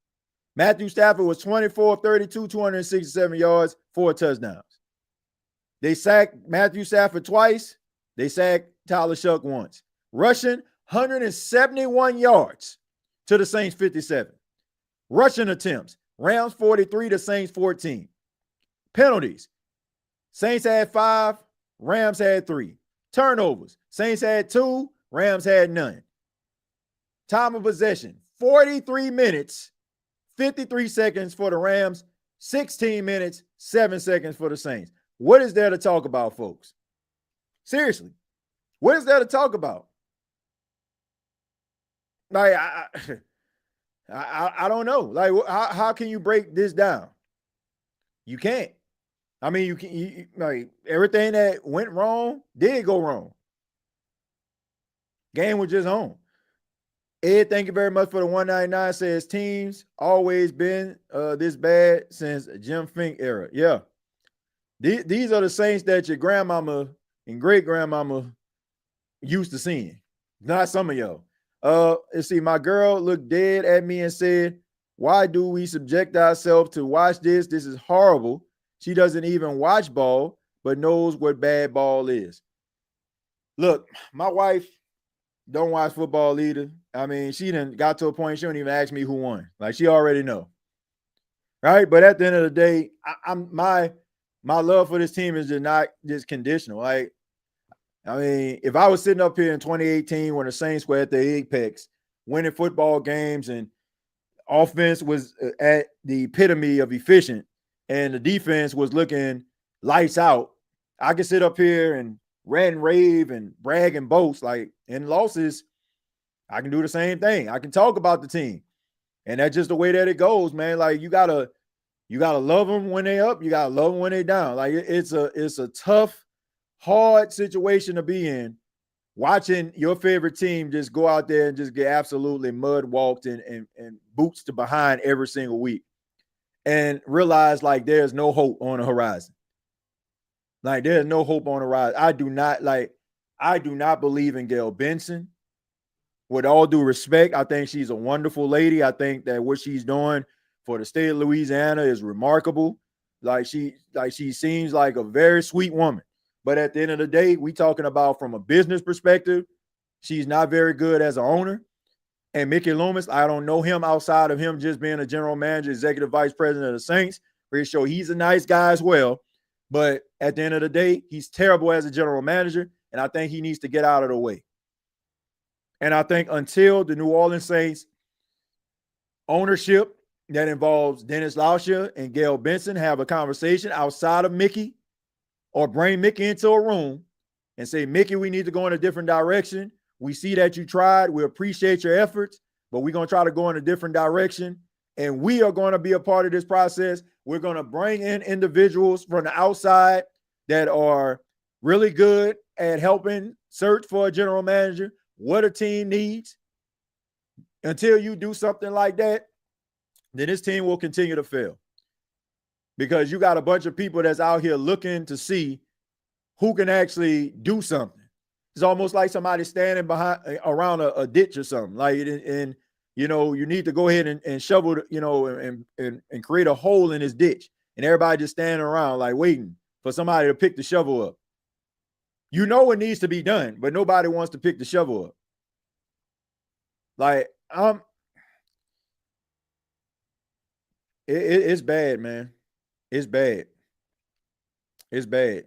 Matthew Stafford was 24 of 32, 267 yards, 4 touchdowns. They sacked Matthew Stafford twice. They sacked Tyler Shough once. Rushing, 171 yards to the Saints 57. Rushing attempts, Rams 43 to Saints 14. Penalties, Saints had 5, Rams had 3. Turnovers, Saints had 2, Rams had none. Time of possession, 43 minutes, 53 seconds for the Rams, 16 minutes, 7 seconds for the Saints. What is there to talk about, folks? Seriously, what is there to talk about? Like, I don't know. Like, how can you break this down? You can't. I mean, like, everything that went wrong did go wrong. Game was just on. Ed, thank you very much for the 199. Says teams always been this bad since Jim Fink era. Yeah. These are the Saints that your grandmama and great grandmama used to seeing. Not some of y'all. Let's see. My girl looked dead at me and said, "Why do we subject ourselves to watch this? This is horrible." She doesn't even watch ball, but knows what bad ball is. Look, my wife don't watch football either. I mean, she done got to a point she don't even ask me who won. Like, she already know. Right? But at the end of the day, my love for this team is just not just conditional. Like, I mean, if I was sitting up here in 2018 when the Saints were at the apex, winning football games, and offense was at the epitome of efficient, and the defense was looking lights out, I could sit up here and rant and rave and brag and boast. Like, in losses, I can do the same thing. I can talk about the team. And that's just the way that it goes, man. Like, you gotta love them when they up. You gotta love them when they down. Like, it's a tough, hard situation to be in, watching your favorite team just go out there and just get absolutely mud walked and boots to behind every single week, and realize, like, there's no hope on the horizon. Like, there's no hope on the horizon. I do not believe in Gail Benson. With all due respect, I think she's a wonderful lady. I think that what she's doing for the state of Louisiana is remarkable. Like, she seems like a very sweet woman. But at the end of the day, we talking about from a business perspective, she's not very good as an owner. And Mickey Loomis, I don't know him outside of him just being a general manager, executive vice president of the Saints. Pretty sure he's a nice guy as well. But at the end of the day, he's terrible as a general manager, and I think he needs to get out of the way. And I think until the New Orleans Saints ownership that involves Dennis Lauscher and Gail Benson have a conversation outside of Mickey, or bring Mickey into a room and say, "Mickey, we need to go in a different direction. We see that you tried. We appreciate your efforts, but we're going to try to go in a different direction. And we are going to be a part of this process. We're going to bring in individuals from the outside that are really good at helping search for a general manager, what a team needs." Until you do something like that, then this team will continue to fail. Because you got a bunch of people that's out here looking to see who can actually do something. It's almost like somebody standing around a ditch or something. Like, and you need to go ahead and shovel, and create a hole in this ditch. And everybody just standing around, like, waiting for somebody to pick the shovel up. You know it needs to be done, but nobody wants to pick the shovel up. Like, it's bad, man. It's bad. It's bad.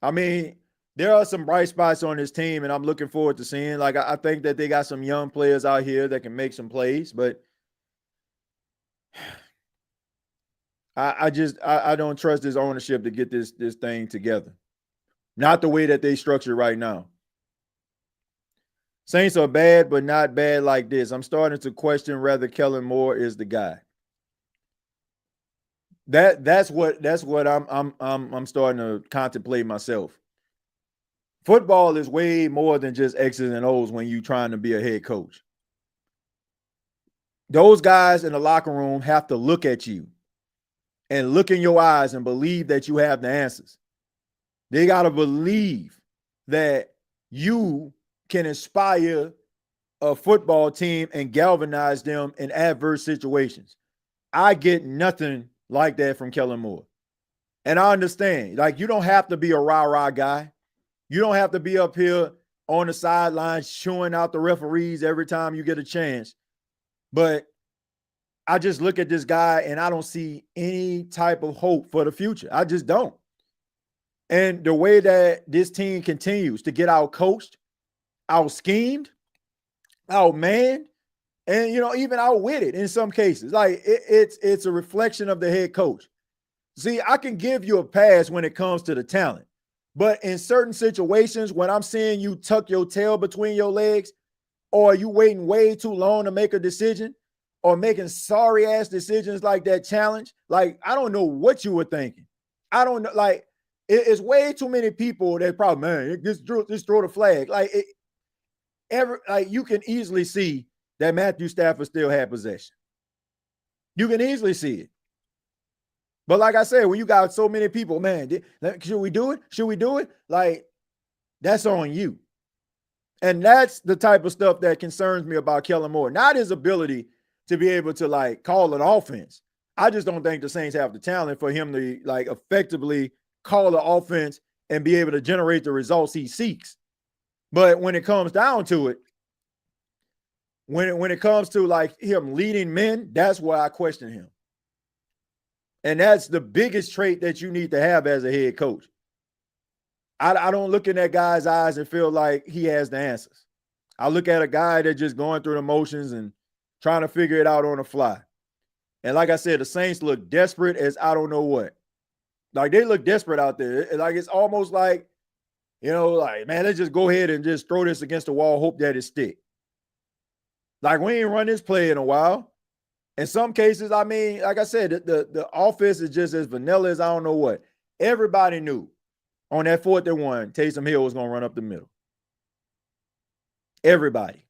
I mean, there are some bright spots on this team, and I'm looking forward to seeing. Like, I think that they got some young players out here that can make some plays, but I don't trust this ownership to get this thing together. Not the way that they structure right now. Saints are bad, but not bad like this. I'm starting to question whether Kellen Moore is the guy. That's what I'm starting to contemplate myself. Football is way more than just X's and O's when you're trying to be a head coach. Those guys in the locker room have to look at you and look in your eyes and believe that you have the answers. They got to believe that you can inspire a football team and galvanize them in adverse situations. I get nothing like that from Kellen Moore. And I understand, like, you don't have to be a rah-rah guy. You don't have to be up here on the sidelines chewing out the referees every time you get a chance. But I just look at this guy and I don't see any type of hope for the future. I just don't. And the way that this team continues to get out-coached, out-schemed, out-manned, and even outwitted in some cases. Like it's a reflection of the head coach. See, I can give you a pass when it comes to the talent, but in certain situations, when I'm seeing you tuck your tail between your legs, or you waiting way too long to make a decision, or making sorry ass decisions like that challenge, like I don't know what you were thinking. I don't know, like it's way too many people that probably, man, just throw the flag. Like you can easily see that Matthew Stafford still had possession. You can easily see it. But like I said, when you got so many people, man, should we do it? Should we do it? Like, that's on you. And that's the type of stuff that concerns me about Kellen Moore. Not his ability to be able to, like, call an offense. I just don't think the Saints have the talent for him to, like, effectively call the offense and be able to generate the results he seeks. But when it comes down to it, when it comes to, like, him leading men, that's why I question him. And that's the biggest trait that you need to have as a head coach. I don't look in that guy's eyes and feel like he has the answers. I look at a guy that's just going through the motions and trying to figure it out on the fly. And like I said, the Saints look desperate as I don't know what. Like, they look desperate out there. Like, it's almost like, like, man, let's just go ahead and just throw this against the wall, hope that it stick. Like, we ain't run this play in a while. In some cases, I mean, like I said, the offense is just as vanilla as I don't know what. Everybody knew on that 4th and 1, Taysom Hill was going to run up the middle. Everybody.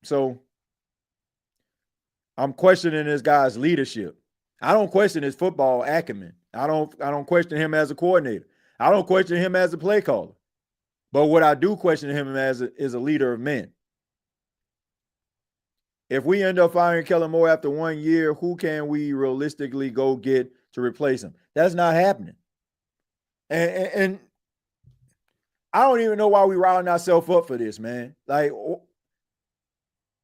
So I'm questioning this guy's leadership. I don't question his football acumen. I don't question him as a coordinator. I don't question him as a play caller. But what I do question him as is a leader of men. If we end up firing Kellen Moore after 1 year, who can we realistically go get to replace him? That's not happening. And I don't even know why we riling ourselves up for this, man. Like,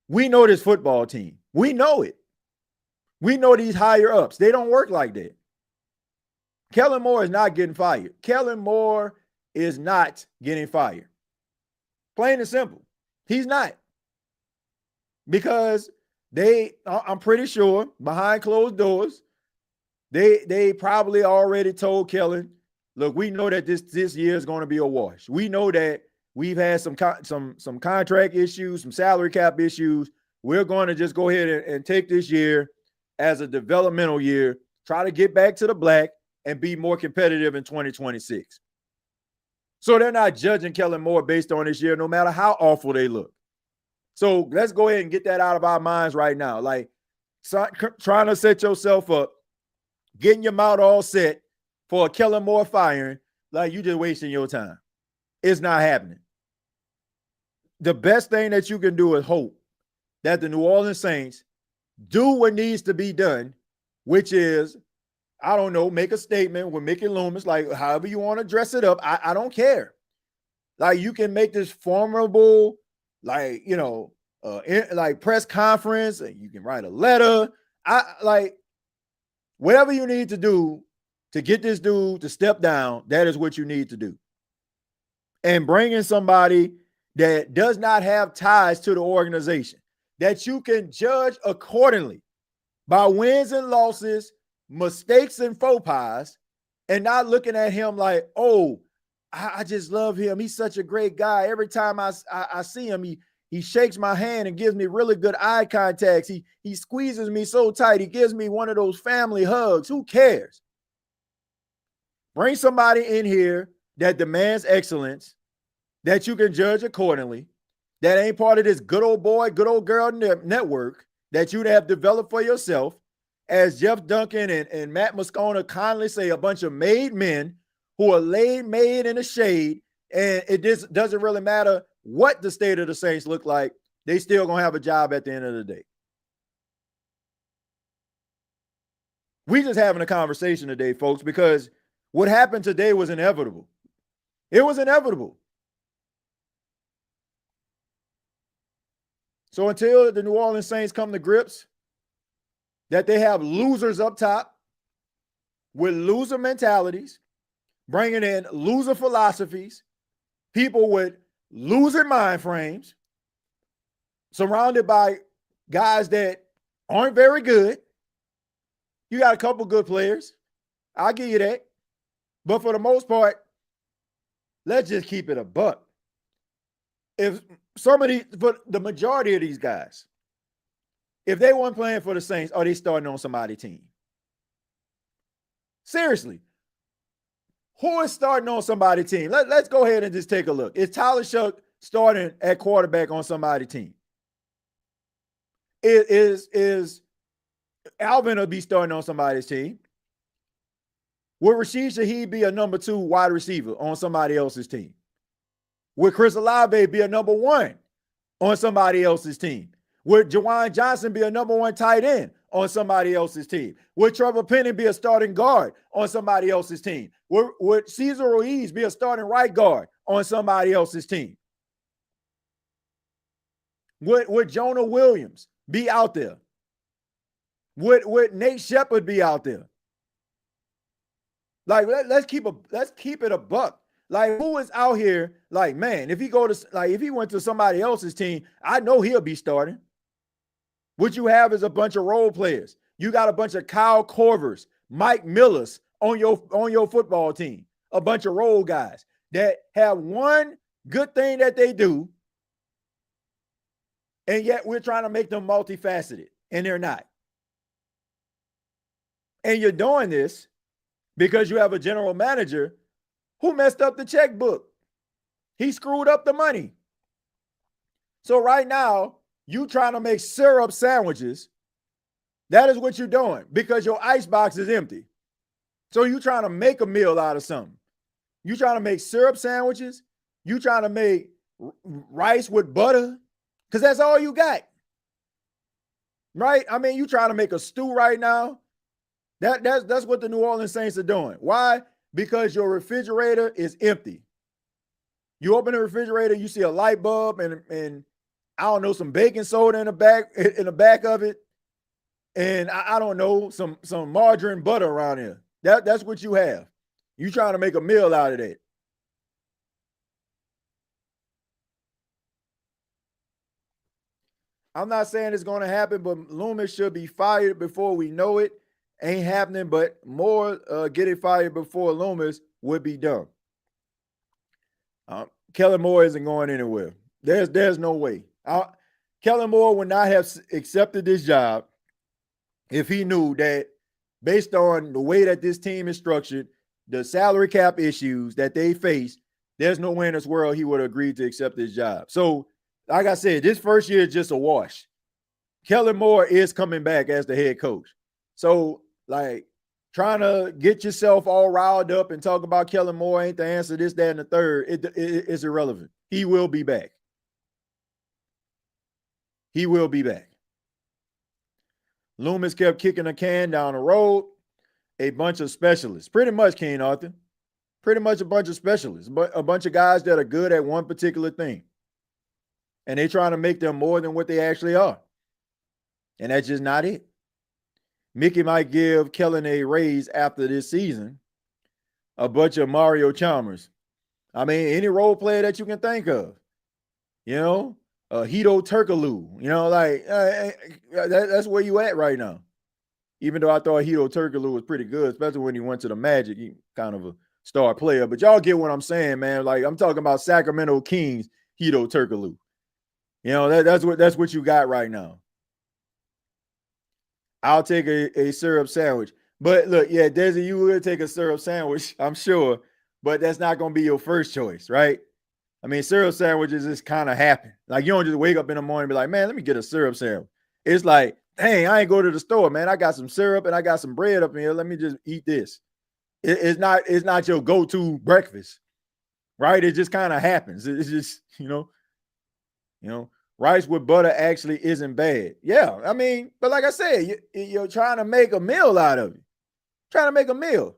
we know this football team. We know it. We know these higher ups. They don't work like that. Kellen Moore is not getting fired. Kellen Moore is not getting fired. Plain and simple. He's not. Because I'm pretty sure behind closed doors, they probably already told Kellen, look, we know that this year is going to be a wash. We know that we've had some contract issues, some salary cap issues. We're going to just go ahead and take this year as a developmental year, try to get back to the black and be more competitive in 2026. So they're not judging Kellen Moore based on this year, no matter how awful they look. So let's go ahead and get that out of our minds right now. Like, trying to set yourself up, getting your mouth all set for a Kellen Moore firing, like, you just wasting your time. It's not happening. The best thing that you can do is hope that the New Orleans Saints do what needs to be done, which is, I don't know, make a statement with Mickey Loomis, like, however you want to dress it up. I don't care. Like, you can make this formidable, like, like press conference, and you can write a letter. Whatever you need to do to get this dude to step down, that is what you need to do. And bring in somebody that does not have ties to the organization, that you can judge accordingly by wins and losses, mistakes and faux pas, and not looking at him like, oh, I just love him. He's such a great guy. Every time I see him, he shakes my hand and gives me really good eye contacts. He squeezes me so tight. He gives me one of those family hugs. Who cares? Bring somebody in here that demands excellence, that you can judge accordingly, that ain't part of this good old boy, good old girl network that you'd have developed for yourself. As Jeff Duncan and Matt Moscona kindly say, a bunch of made men who are made in the shade, and it just doesn't really matter what the state of the Saints look like. They still going to have a job at the end of the day. We just having a conversation today, folks, because what happened today was inevitable. It was inevitable. So until the New Orleans Saints come to grips that they have losers up top with loser mentalities, bringing in loser philosophies, people with loser mind frames, surrounded by guys that aren't very good. You got a couple good players. I'll give you that. But for the most part, let's just keep it a buck. If but the majority of these guys, if they weren't playing for the Saints, are they starting on somebody's team? Seriously. Who is starting on somebody's team? Let's go ahead and just take a look. Is Tyler Shough starting at quarterback on somebody's team? Is Alvin will be starting on somebody's team? Will Rashid Shaheed be a number 2 wide receiver on somebody else's team? Will Chris Olave be a number 1 on somebody else's team? Would Jawan Johnson be a number 1 tight end on somebody else's team? Would Trevor Penning be a starting guard on somebody else's team? Would Cesar Ruiz be a starting right guard on somebody else's team? Would Jonah Williams be out there? Would Nate Shepard be out there? Like, let's keep it a buck. Like, who is out here? Like, man, if he went to somebody else's team, I know he'll be starting. What you have is a bunch of role players. You got a bunch of Kyle Korvers, Mike Millers on your football team. A bunch of role guys that have one good thing that they do, and yet we're trying to make them multifaceted, and they're not. And you're doing this because you have a general manager who messed up the checkbook. He screwed up the money. So right now, you trying to make syrup sandwiches. That is what you're doing because your icebox is empty. So you trying to make a meal out of something. You trying to make syrup sandwiches. You trying to make rice with butter because that's all you got. Right? I mean, you trying to make a stew right now. That's what the New Orleans Saints are doing. Why? Because your refrigerator is empty. You open the refrigerator, you see a light bulb and I don't know, some baking soda in the back of it. And I don't know, some margarine butter around here. That's what you have. You trying to make a meal out of that. I'm not saying it's going to happen, but Loomis should be fired before we know it. Ain't happening, but more getting fired before Loomis would be done. Kellen Moore isn't going anywhere. There's no way. Kellen Moore would not have accepted this job if he knew that based on the way that this team is structured, the salary cap issues that they face, there's no way in this world he would have agreed to accept this job. So, like I said, this first year is just a wash. Kellen Moore is coming back as the head coach. So, like, trying to get yourself all riled up and talk about Kellen Moore ain't the answer, this, that, and the third, it's irrelevant. He will be back. He will be back. Loomis kept kicking a can down the road. A bunch of specialists. Pretty much, Kane Arthur. Pretty much a bunch of specialists. But a bunch of guys that are good at one particular thing. And they trying to make them more than what they actually are. And that's just not it. Mickey might give Kellen a raise after this season. A bunch of Mario Chalmers. I mean, any role player that you can think of. You know, Hito Turkoglu. You know, like that's where you at right now. Even though I thought Hito Turkoglu was pretty good, especially when he went to the Magic, he kind of a star player. But y'all get what I'm saying, man. Like, I'm talking about Sacramento Kings, Hito Turkoglu. You know, that's what you got right now. I'll take a syrup sandwich. But look, yeah, Desi, you will take a syrup sandwich, I'm sure, but that's not going to be your first choice, right? I mean, syrup sandwiches just kind of happen. Like, you don't just wake up in the morning and be like, man, let me get a syrup sandwich. It's like, dang, I ain't go to the store, man. I got some syrup and I got some bread up in here. Let me just eat this. It's not your go-to breakfast, right? It just kind of happens. It's just, you know, rice with butter actually isn't bad. Yeah, I mean, but like I said, you're trying to make a meal out of it. Trying to make a meal.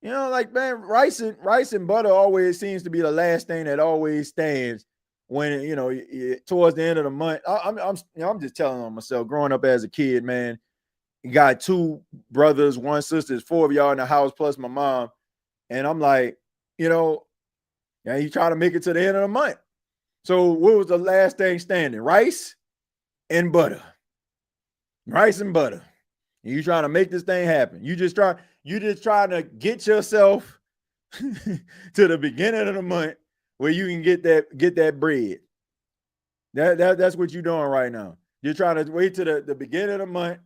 You know, like, man, rice and butter always seems to be the last thing that always stands when, you know, towards the end of the month. I'm just telling on myself, growing up as a kid, man, you got 2 brothers, 1 sister, 4 of y'all in the house plus my mom. And I'm like, you know, yeah, you trying to make it to the end of the month. So what was the last thing standing? Rice and butter. Rice and butter. And you trying to make this thing happen. You just trying to get yourself to the beginning of the month where you can get that bread. That's what you're doing right now. You're trying to wait to the beginning of the month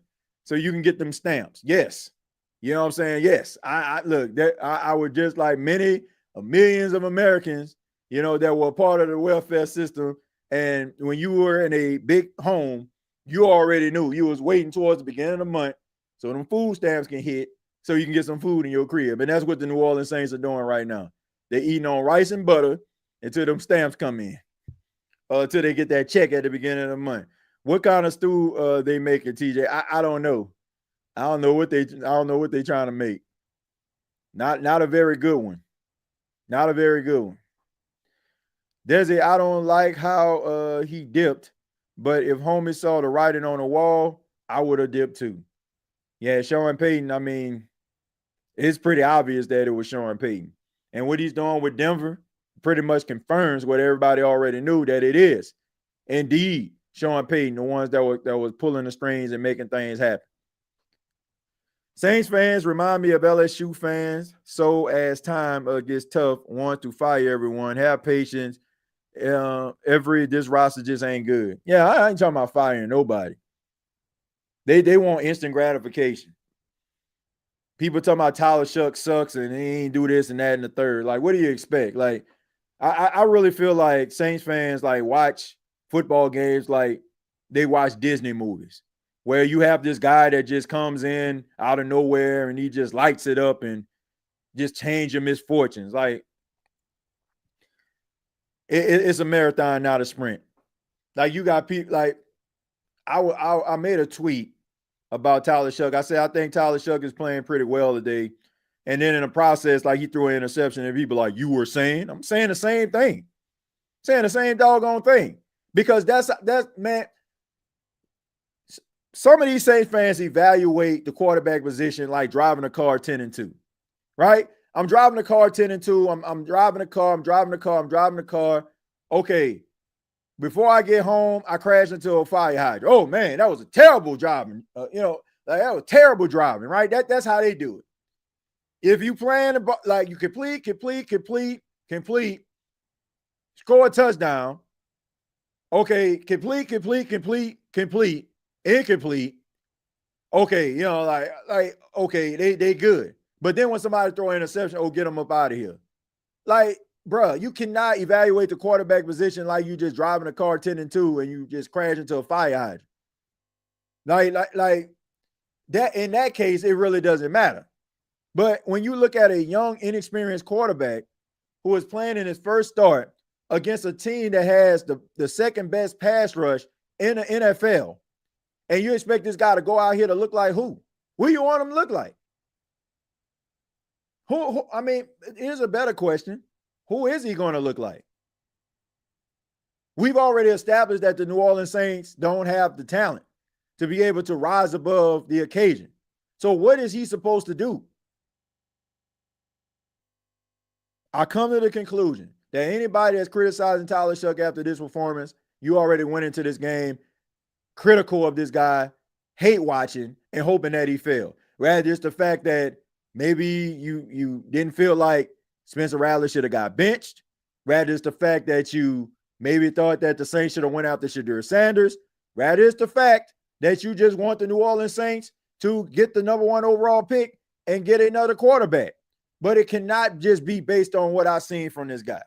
so you can get them stamps. Yes. You know what I'm saying? Yes. I would just like many millions of Americans, you know, that were part of the welfare system. And when you were in a big home, you already knew you was waiting towards the beginning of the month so them food stamps can hit so you can get some food in your crib. And that's what the New Orleans Saints are doing right now. They're eating on rice and butter until them stamps come in. Until they get that check at the beginning of the month. What kind of stew they making, TJ? I don't know. I don't know what they're trying to make. Not a very good one. Not a very good one. Desi, I don't like how he dipped, but if homie saw the writing on the wall, I would have dipped too. Yeah, Sean Payton, I mean, it's pretty obvious that it was Sean Payton. And what he's doing with Denver pretty much confirms what everybody already knew, that it is indeed Sean Payton, the ones that was pulling the strings and making things happen. Saints fans remind me of LSU fans. So as time gets tough, want to fire everyone. Have patience. This roster just ain't good. Yeah, I ain't talking about firing nobody. They want instant gratification. People talking about Tyler Shough sucks and he ain't do this and that and the third. Like, what do you expect? Like, I really feel like Saints fans like watch football games like they watch Disney movies, where you have this guy that just comes in out of nowhere and he just lights it up and just change your misfortunes. Like, it's a marathon, not a sprint. Like, you got people like I made a tweet about Tyler Shough. I said I think Tyler Shough is playing pretty well today. And then in the process, like, he threw an interception and people like, you were saying? I'm saying the same thing. Saying the same doggone thing. Because that's man, some of these Saints fans evaluate the quarterback position like driving a car 10-2, right? I'm driving a car 10-2. I'm driving a car. Okay, before I get home, I crash into a fire hydrant. Oh, man, that was a terrible driving. Like, that was terrible driving, right? That's how they do it. If you plan like you complete, score a touchdown. Okay, complete, incomplete. Okay, okay, they good. But then when somebody throw an interception, get them up out of here. Like, bruh, you cannot evaluate the quarterback position like you just driving a car 10-2 and you just crash into a fire hydrant. Like that, in that case, it really doesn't matter. But when you look at a young, inexperienced quarterback who is playing in his first start against a team that has the second best pass rush in the NFL, and you expect this guy to go out here to look like who? Who you want him to look like? Who I mean, here's a better question. Who is he going to look like? We've already established that the New Orleans Saints don't have the talent to be able to rise above the occasion. So what is he supposed to do? I come to the conclusion that anybody that's criticizing Tyler Shough after this performance, you already went into this game critical of this guy, hate watching, and hoping that he failed. Rather, just the fact that maybe you didn't feel like Spencer Rattler should have got benched. Rather, it's the fact that you maybe thought that the Saints should have went after Shadur Sanders. Rather, it's the fact that you just want the New Orleans Saints to get the number 1 overall pick and get another quarterback. But it cannot just be based on what I've seen from this guy.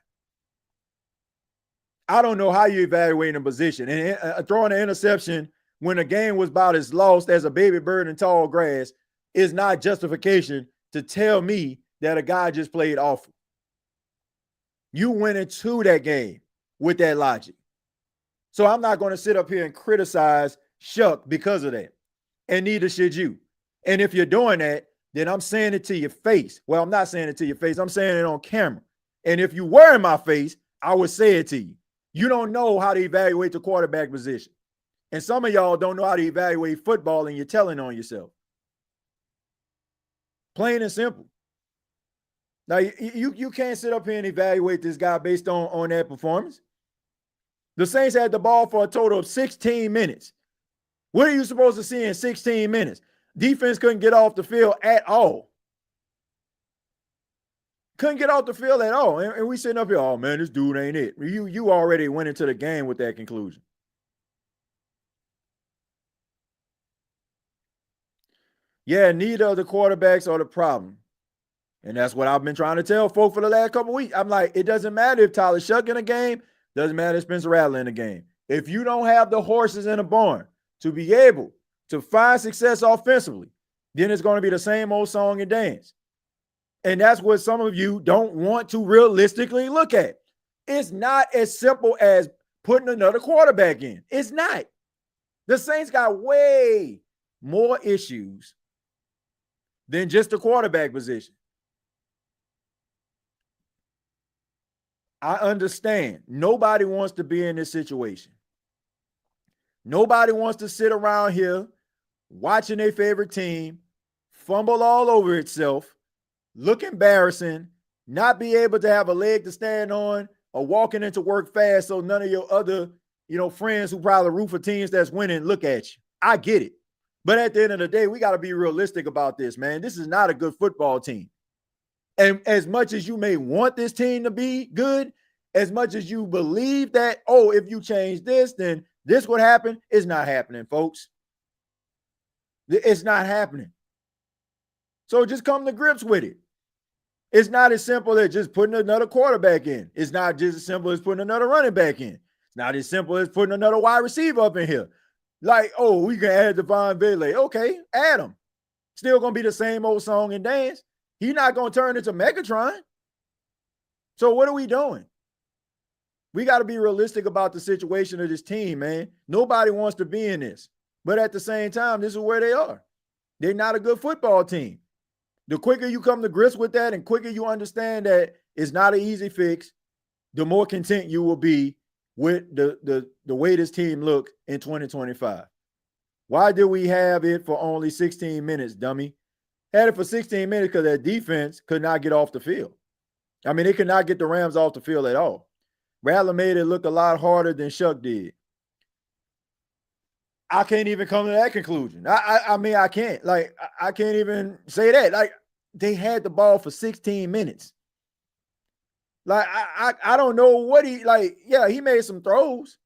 I don't know how you evaluate a position. And throwing an interception when the game was about as lost as a baby bird in tall grass is not justification to tell me that a guy just played awful. You went into that game with that logic. So I'm not going to sit up here and criticize Shough because of that. And neither should you. And if you're doing that, then I'm saying it to your face. Well, I'm not saying it to your face. I'm saying it on camera. And if you were in my face, I would say it to you. You don't know how to evaluate the quarterback position. And some of y'all don't know how to evaluate football, and you're telling on yourself. Plain and simple. Now, you can't sit up here and evaluate this guy based on that performance. The Saints had the ball for a total of 16 minutes. What are you supposed to see in 16 minutes? Defense couldn't get off the field at all. Couldn't get off the field at all. And we sitting up here, oh, man, this dude ain't it. You already went into the game with that conclusion. Yeah, neither of the quarterbacks are the problem. And that's what I've been trying to tell folks for the last couple of weeks. I'm like, it doesn't matter if Tyler Shough in a game, doesn't matter if Spencer Rattler in a game. If you don't have the horses in the barn to be able to find success offensively, then it's going to be the same old song and dance. And that's what some of you don't want to realistically look at. It's not as simple as putting another quarterback in. It's not. The Saints got way more issues than just the quarterback position. I understand. Nobody wants to be in this situation. Nobody wants to sit around here watching their favorite team fumble all over itself, look embarrassing, not be able to have a leg to stand on, or walking into work fast so none of your other, friends who probably root for teams that's winning look at you. I get it. But at the end of the day, we got to be realistic about this, man. This is not a good football team. And as much as you may want this team to be good, as much as you believe that, oh, if you change this, then this would happen, it's not happening, folks. It's not happening. So just come to grips with it. It's not as simple as just putting another quarterback in. It's not just as simple as putting another running back in. It's not as simple as putting another wide receiver up in here. Like, oh, we can add Devon Bailey. Okay, add him. Still going to be the same old song and dance. He's not going to turn into Megatron. So what are we doing? We got to be realistic about the situation of this team, man. Nobody wants to be in this. But at the same time, this is where they are. They're not a good football team. The quicker you come to grips with that and quicker you understand that it's not an easy fix, the more content you will be with the way this team look in 2025. Why did we have it for only 16 minutes, dummy? Had it for 16 minutes because their defense could not get off the field. I mean, they could not get the Rams off the field at all. Rattler made it look a lot harder than Shough did. I can't even come to that conclusion. I mean, I can't. Like, I can't even say that. Like, they had the ball for 16 minutes. Like, I don't know what he made some throws.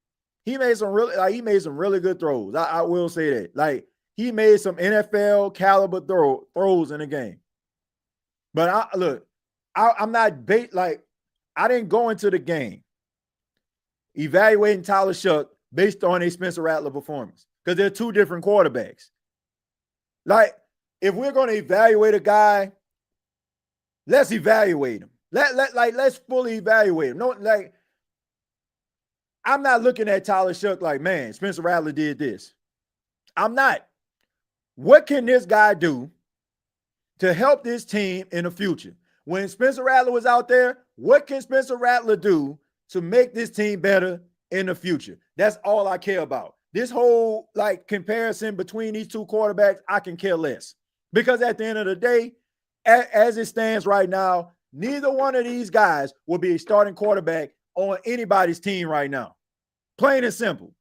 He made some really good throws. I will say that. Like, he made some NFL caliber throws in the game. But I'm not I didn't go into the game evaluating Tyler Shough based on a Spencer Rattler performance because they're two different quarterbacks. Like, if we're going to evaluate a guy, let's evaluate him. Let's fully evaluate him. No, like, I'm not looking at Tyler Shough like, man, Spencer Rattler did this. I'm not. What can this guy do to help this team in the future? When Spencer Rattler was out there, what can Spencer Rattler do to make this team better in the future? That's all I care about. This whole comparison between these two quarterbacks, I can care less. Because at the end of the day, as it stands right now, neither one of these guys will be a starting quarterback on anybody's team right now. Plain and simple.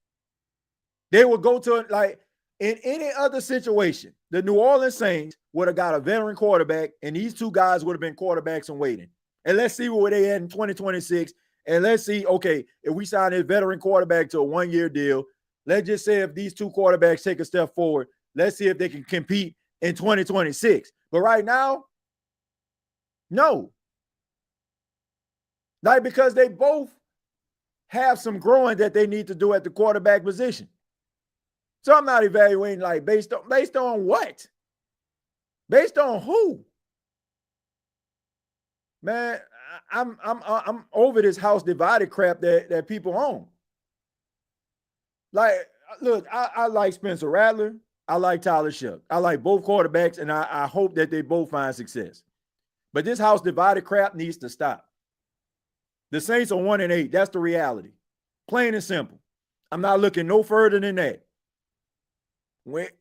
They will go to in any other situation, the New Orleans Saints would have got a veteran quarterback, and these two guys would have been quarterbacks in waiting. And let's see where they at in 2026. And let's see, okay, if we sign a veteran quarterback to a one-year deal, let's just say if these two quarterbacks take a step forward, let's see if they can compete in 2026. But right now, no. Because they both have some growing that they need to do at the quarterback position. So I'm not evaluating based on what? Based on who? Man, I'm over this house divided crap that people own. Look, I like Spencer Rattler. I like Tyler Shough. I like both quarterbacks, and I hope that they both find success. But this house divided crap needs to stop. The Saints are 1-8. That's the reality. Plain and simple. I'm not looking no further than that.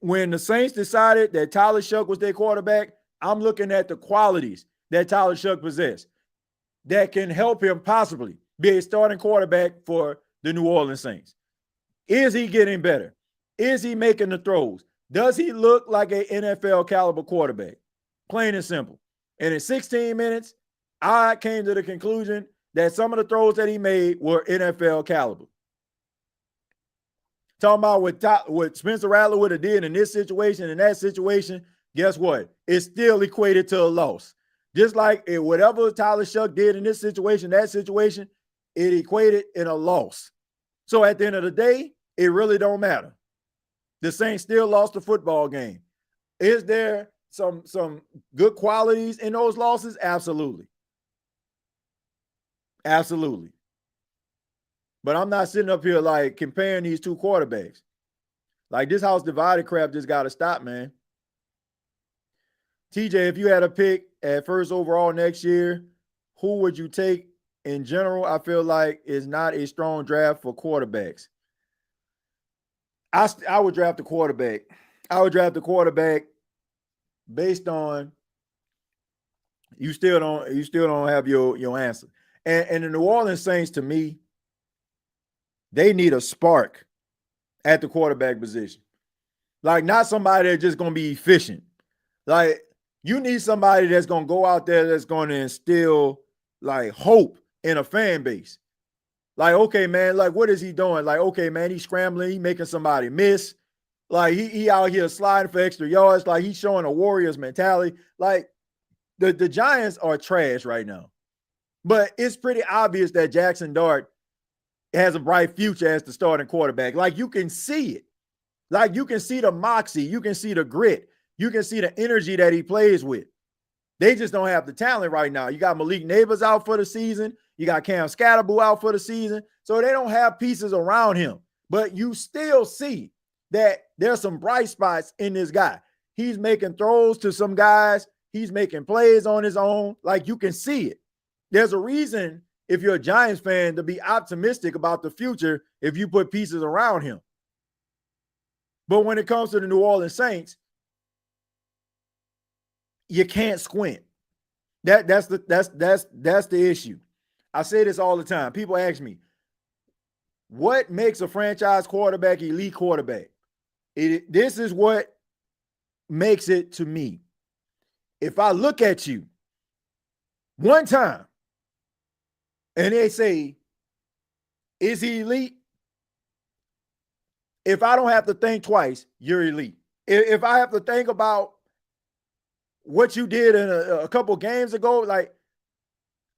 When the Saints decided that Tyler Shough was their quarterback, I'm looking at the qualities that Tyler Shough possessed that can help him possibly be a starting quarterback for the New Orleans Saints? Is he getting better? Is he making the throws? Does he look like an NFL caliber quarterback? Plain and simple. And in 16 minutes, I came to the conclusion that some of the throws that he made were NFL caliber. Talking about what Spencer Rattler would have did in this situation and that situation, guess what? It's still equated to a loss. Just like whatever Tyler Shough did in this situation, that situation, it equated in a loss. So at the end of the day, it really don't matter. The Saints still lost the football game. Is there some good qualities in those losses? Absolutely. Absolutely. But I'm not sitting up here like comparing these two quarterbacks. Like this house divided crap just got to stop, man. TJ, if you had a pick at first overall next year, who would you take? In general, I feel like it's not a strong draft for quarterbacks. I would draft a quarterback. I would draft a quarterback based on you still don't have your answer. And the New Orleans Saints, to me, they need a spark at the quarterback position. Like not somebody that's just going to be efficient. Like you need somebody that's going to go out there that's going to instill like hope in a fan base. Like, okay, man, like what is he doing? Like, okay, man, he's scrambling, he's making somebody miss. Like he out here sliding for extra yards. Like he's showing a Warriors mentality. Like the Giants are trash right now. But it's pretty obvious that Jackson Dart has a bright future as the starting quarterback. Like you can see it. Like you can see the moxie. You can see the grit. You can see the energy that he plays with. They just don't have the talent right now. You got Malik Neighbors out for the season. You got Cam Scatterbull out for the season. So they don't have pieces around him. But you still see that there's some bright spots in this guy. He's making throws to some guys. He's making plays on his own. Like you can see it. There's a reason, if you're a Giants fan, to be optimistic about the future if you put pieces around him. But when it comes to the New Orleans Saints, you can't squint. That's the issue. I say this all the time. People ask me, what makes a franchise quarterback elite quarterback? This is what makes it to me. If I look at you one time and they say, is he elite? If I don't have to think twice, you're elite. If I have to think about what you did in a couple games ago, like,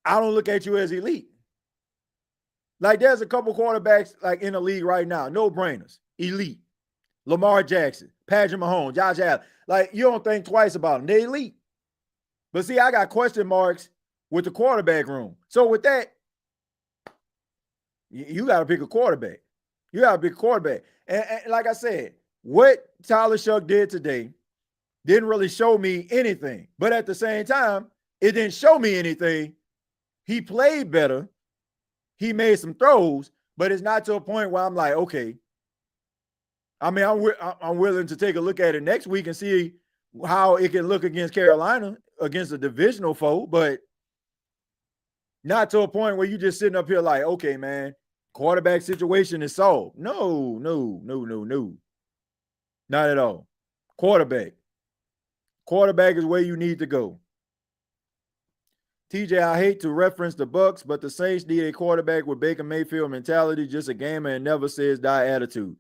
I don't look at you as elite. Like, there's a couple quarterbacks like in the league right now, no brainers, elite. Lamar Jackson, Patrick Mahomes, Josh Allen. Like, you don't think twice about them. They're elite. But see, I got question marks with the quarterback room. So with that, you got to pick a quarterback. You got to pick a quarterback. And like I said, what Tyler Shough did today didn't really show me anything. But at the same time, it didn't show me anything. He played better. He made some throws, but it's not to a point where I'm like, okay. I mean, I'm willing to take a look at it next week and see how it can look against Carolina, against a divisional foe, but not to a point where you just sitting up here like, okay, man, quarterback situation is solved. No. Not at all. Quarterback is where you need to go. TJ, I hate to reference the Bucks, but the Saints need a quarterback with Baker Mayfield mentality, just a gamer and never says die attitude.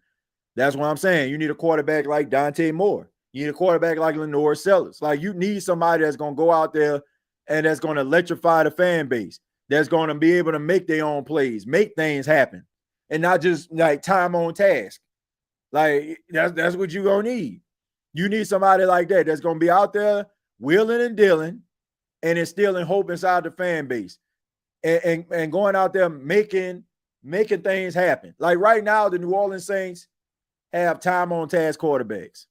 That's what I'm saying. You need a quarterback like Dante Moore. You need a quarterback like Lenore Sellers. Like, you need somebody that's going to go out there and that's going to electrify the fan base, that's going to be able to make their own plays, make things happen, and not just like time on task. Like, that's what you're going to need. You need somebody like that that's going to be out there wheeling and dealing and instilling hope inside the fan base and going out there making things happen. Like right now, the New Orleans Saints have time on task quarterbacks.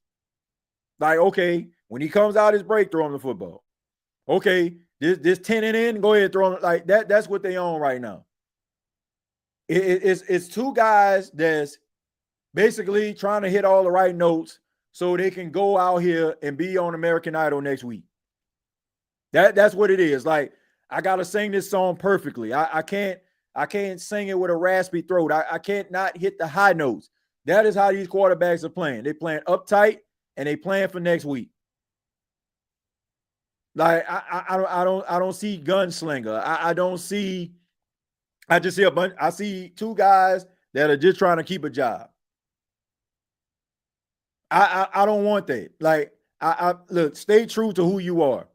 Like, okay, when he comes out his break, throw him the football. Okay, this 10 and in, go ahead and throw him. Like that. That's what they own right now. It's two guys that's basically trying to hit all the right notes so they can go out here and be on American Idol next week. That's what it is. Like, I gotta sing this song perfectly. I can't I can't sing it with a raspy throat. I can't not hit the high notes. That is how these quarterbacks are playing. They're playing uptight and they playing for next week. Like I don't see gunslinger. I don't see. I just see a bunch. I see two guys that are just trying to keep a job. I don't want that. Like I look, stay true to who you are.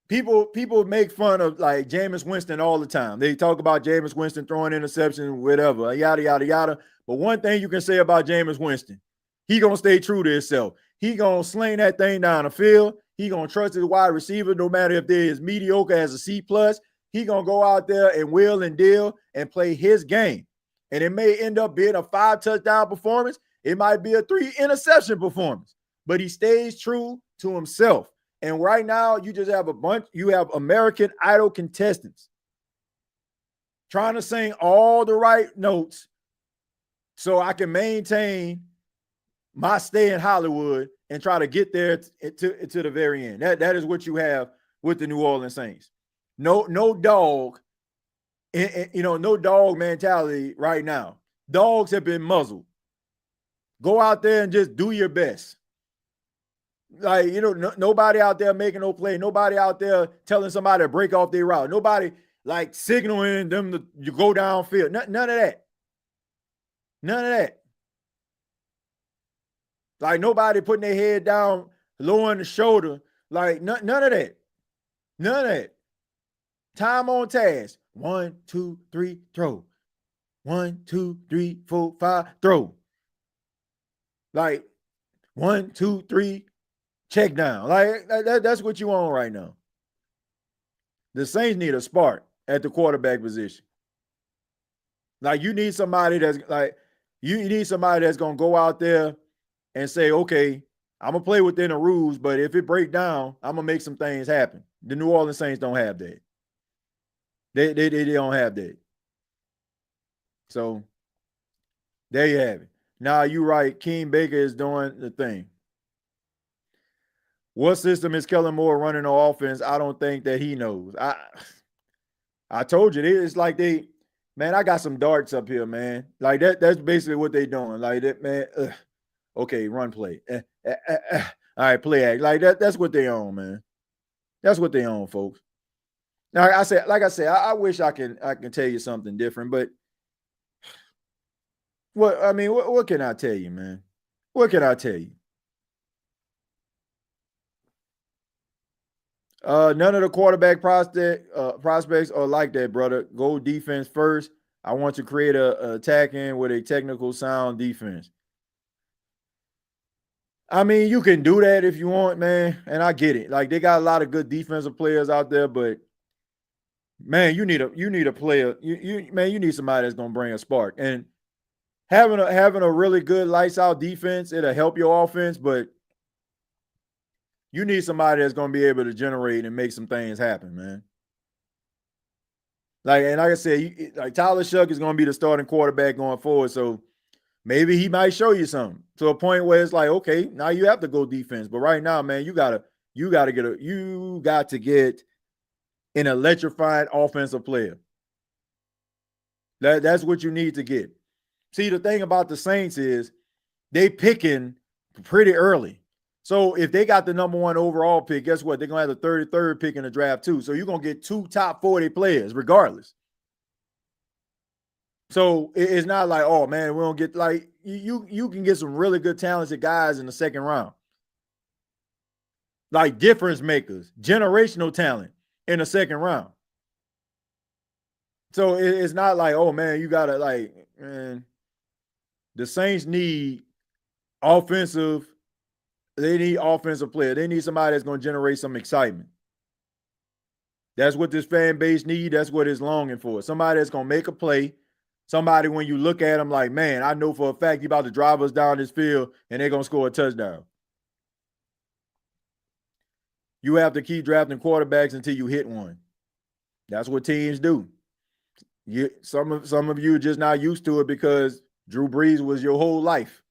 People make fun of like Jameis Winston all the time. They talk about Jameis Winston throwing interceptions, whatever, yada yada yada. But one thing you can say about Jameis Winston, he gonna stay true to himself. He gonna sling that thing down the field. He gonna trust his wide receiver, no matter if they're as mediocre as a C plus. He gonna go out there and wheel and deal and play his game. And it may end up being a 5 touchdown performance. It might be a 3 interception performance, but he stays true to himself. And right now, you just have you have American Idol contestants trying to sing all the right notes so I can maintain my stay in Hollywood and try to get there to the very end. That is what you have with the New Orleans Saints. No dog, no dog mentality right now. Dogs have been muzzled. Go out there and just do your best. Like, nobody out there making no play. Nobody out there telling somebody to break off their route. Nobody like signaling them to go downfield. None of that. None of that. Like nobody putting their head down, lowering the shoulder. Like none of that. None of that. Time on task. 1, 2, 3, throw. 1, 2, 3, 4, 5, throw. Like 1, 2, 3, check down. Like that's what you on right now. The Saints need a spark at the quarterback position. Like you need somebody that's like you need somebody that's gonna go out there and say, okay, I'm gonna play within the rules, but if it break down, I'm gonna make some things happen. The New Orleans Saints don't have that. They don't have that. So there you have it. Now you're right. Keen Baker is doing the thing. What system is Kellen Moore running on offense? I don't think that he knows. I told you, it's like man, I got some darts up here, man. Like that's basically what they doing. Like that, man. Okay, run play. All right, play act. Like that's what they own, man. That's what they own, folks. Now, like I said, I wish I can tell you something different, but what can I tell you, man? What can I tell you? None of the quarterback prospects are like that, brother. Go defense first. I want to create a attacking with a technical sound defense. I mean, you can do that if you want, man, and I get it. Like they got a lot of good defensive players out there, but man, you need a player. You need somebody that's gonna bring a spark. And having a really good lights out defense, it'll help your offense, but you need somebody that's gonna be able to generate and make some things happen, man. Like I said, like Tyler Shough is gonna be the starting quarterback going forward, so maybe he might show you something to a point where it's like, okay, now you have to go defense. But right now, man, you got to get an electrifying offensive player. That's what you need to get. See, the thing about the Saints is they picking pretty early. So if they got the number 1 overall pick, guess what? They're going to have the 33rd pick in the draft too. So you're going to get 2 top 40 players regardless. So it's not like, oh, man, we don't get like you can get some really good talented guys in the second round. Like difference makers, generational talent in the second round. So it's not like, oh, man, you got to like, man, the Saints need offensive. They need offensive player. They need somebody that's going to generate some excitement. That's what this fan base needs. That's what it's longing for. Somebody that's going to make a play. Somebody, when you look at them like, man, I know for a fact you're about to drive us down this field and they're going to score a touchdown. You have to keep drafting quarterbacks until you hit one. That's what teams do. Some of you are just not used to it because Drew Brees was your whole life.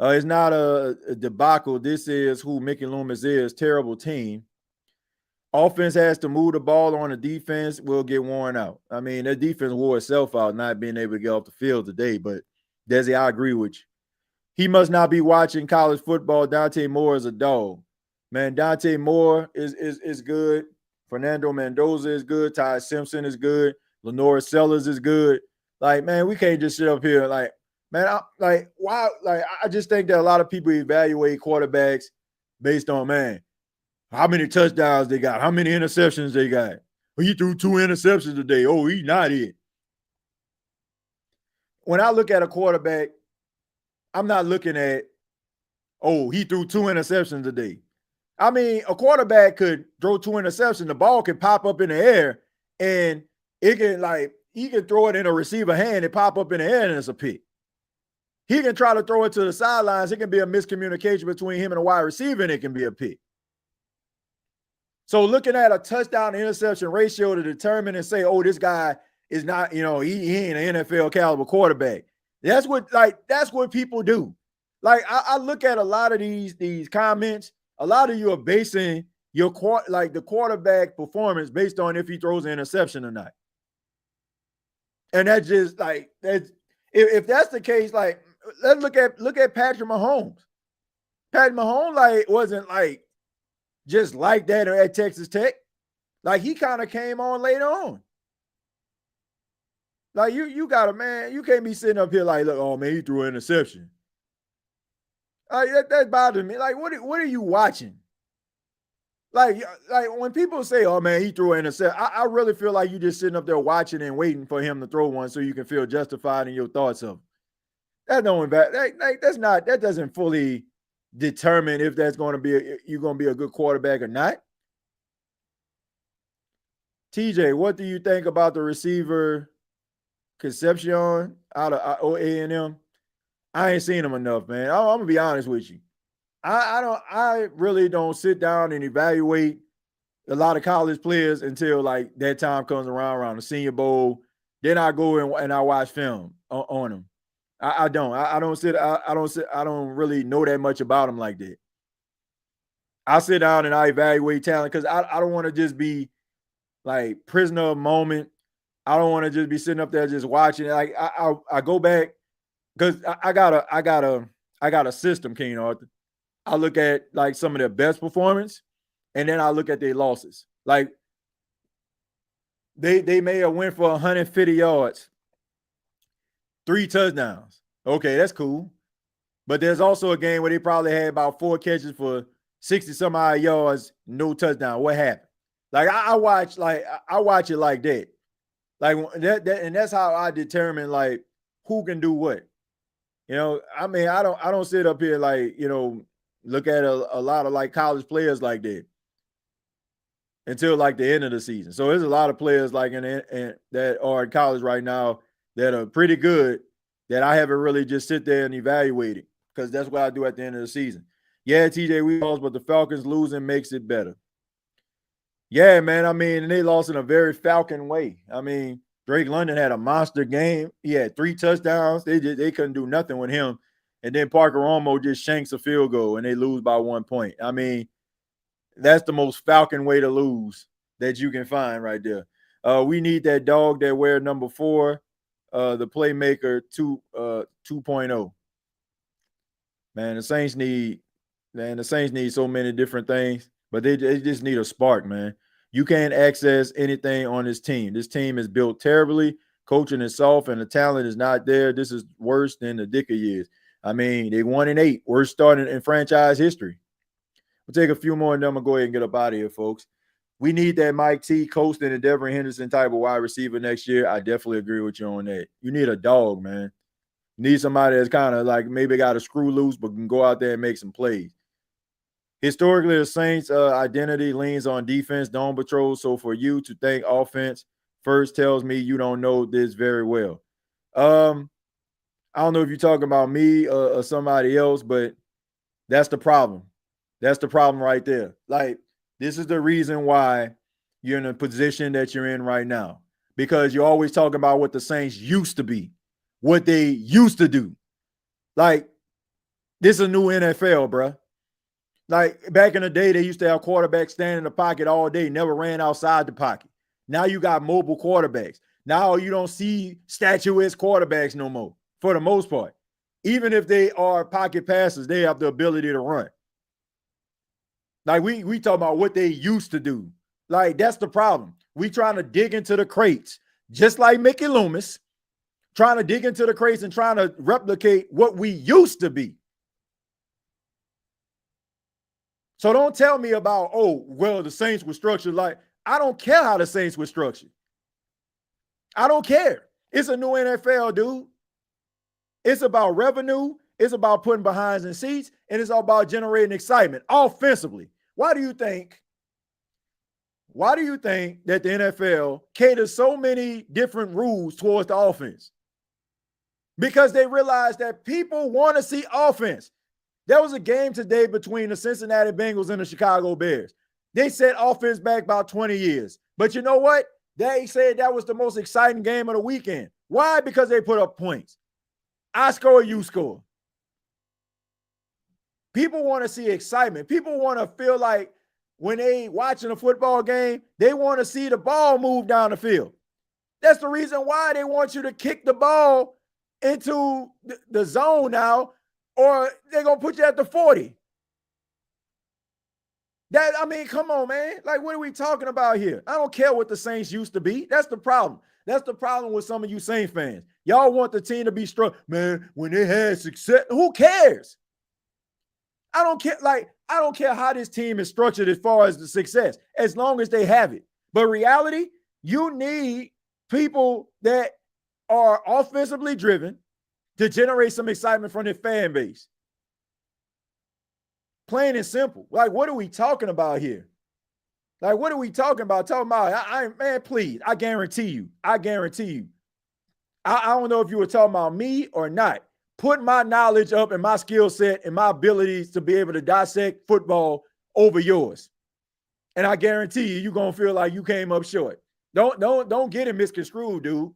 It's not a debacle. This is who Mickey Loomis is. Terrible team. offense has to move the ball on the defense, will get worn out. I mean, their defense wore itself out not being able to get off the field today. But, Desi, I agree with you. He must not be watching college football. Dante Moore is a dog. Man, Dante Moore is good. Fernando Mendoza is good. Ty Simpson is good. Lenora Sellers is good. Like, man, we can't just sit up here like, man, why? Like, I just think that a lot of people evaluate quarterbacks based on, man, how many touchdowns they got, how many interceptions they got. Well, he threw 2 interceptions today. Oh, he's not it. When I look at a quarterback, I'm not looking at, oh, he threw 2 interceptions today. I mean, a quarterback could throw 2 interceptions. The ball can pop up in the air, and it can, like, he can throw it in a receiver hand and pop up in the air, and it's a pick. He can try to throw it to the sidelines. It can be a miscommunication between him and a wide receiver, and it can be a pick. So looking at a touchdown to interception ratio to determine and say, oh, this guy is not, he ain't an NFL caliber quarterback. That's what people do. Like, I look at a lot of these comments. A lot of you are basing your the quarterback performance based on if he throws an interception or not. And that's just like, if that's the case, like, let's look at Patrick Mahomes. Patrick Mahomes wasn't just like that at Texas Tech. Like, he kind of came on later on. Like, you got man, you can't be sitting up here like, look, oh man, he threw an interception. That bothers me. Like, what are you watching? Like when people say, oh man, he threw an interception, I really feel like you just sitting up there watching and waiting for him to throw one so you can feel justified in your thoughts of him. That doesn't fully determine if that's going to be you're going to be a good quarterback or not. TJ, what do you think about the receiver Concepcion out of A&M? I ain't seen him enough, man. I'm gonna be honest with you. I really don't sit down and evaluate a lot of college players until like that time comes around the Senior Bowl. Then I go and I watch film on them. I don't really know that much about them like that. I sit down and I evaluate talent because I don't want to just be like prisoner of moment. I don't want to just be sitting up there just watching. Like I go back because I got a system, King Arthur. I look at like some of their best performance, and then I look at their losses. Like they may have went for 150 yards, 3 touchdowns. Okay, that's cool. But there's also a game where they probably had about 4 catches for 60 some odd yards, no touchdown. What happened? Like I watch it like that. Like that, and that's how I determine like who can do what. I mean, I don't sit up here like, look at a lot of like college players like that until like the end of the season. So there's a lot of players like that are in college right now that are pretty good that I haven't really just sit there and evaluate it because that's what I do at the end of the season. Yeah, TJ, we lost, but the Falcons losing makes it better. Yeah, man. I mean, and they lost in a very Falcon way. I mean, Drake London had a monster game. He had 3 touchdowns. They couldn't do nothing with him. And then Parker Romo just shanks a field goal and they lose by 1 point. I mean, that's the most Falcon way to lose that you can find right there. We need that dog that wear number 4, the playmaker 2.0. Man, the Saints need so many different things, but they just need a spark, man. You can't access anything on this team. This team is built terribly. Coaching is soft and the talent is not there. This is worse than the Dicker years. I mean, they 1-8. Worst starting in franchise history. We'll take a few more and then I'm going to go ahead and get up out of here, folks. We need that Mike T, Colston, and Devin Henderson type of wide receiver next year. I definitely agree with you on that. You need a dog, man. You need somebody that's kind of like maybe got a screw loose but can go out there and make some plays. Historically, the Saints' identity leans on defense, dome patrol. So for you to think offense first tells me you don't know this very well. I don't know if you're talking about me or somebody else, but that's the problem. That's the problem right there. Like, this is the reason why you're in the position that you're in right now, because you're always talking about what the Saints used to be, what they used to do. Like, this is a new NFL, bruh. Like back in the day, they used to have quarterbacks stand in the pocket all day, never ran outside the pocket. Now you got mobile quarterbacks. Now you don't see statuesque quarterbacks no more, for the most part. Even if they are pocket passers, they have the ability to run. Like we talk about what they used to do. Like that's the problem. We trying to dig into the crates, just like Mickey Loomis, trying to dig into the crates and trying to replicate what we used to be. So don't tell me about, oh, well, the Saints were structured like, I don't care how the Saints were structured. I don't care. It's a new NFL, dude. It's about revenue. It's about putting behinds in seats, and it's all about generating excitement offensively. Why do you think that the NFL caters so many different rules towards the offense? Because they realize that people want to see offense. There was a game today between the Cincinnati Bengals and the Chicago Bears. They set offense back about 20 years. But you know what? They said that was the most exciting game of the weekend. Why? Because they put up points. I score, you score. People want to see excitement. People want to feel like when they watching a football game, they want to see the ball move down the field. That's the reason why they want you to kick the ball into the zone now, or they're going to put you at the 40. Come on, man. Like, what are we talking about here? I don't care what the Saints used to be. That's the problem. That's the problem with some of you Saints fans. Y'all want the team to be strong. Man, when they had success, who cares? I don't care. Like, I don't care how this team is structured as far as the success, as long as they have it. But reality, you need people that are offensively driven to generate some excitement from their fan base. Plain and simple. Like, what are we talking about here? Like, what are we talking about? Man, please, I guarantee you. I don't know if you were talking about me or not. Put my knowledge up and my skill set and my abilities to be able to dissect football over yours. And I guarantee you're going to feel like you came up short. Don't get it misconstrued, dude.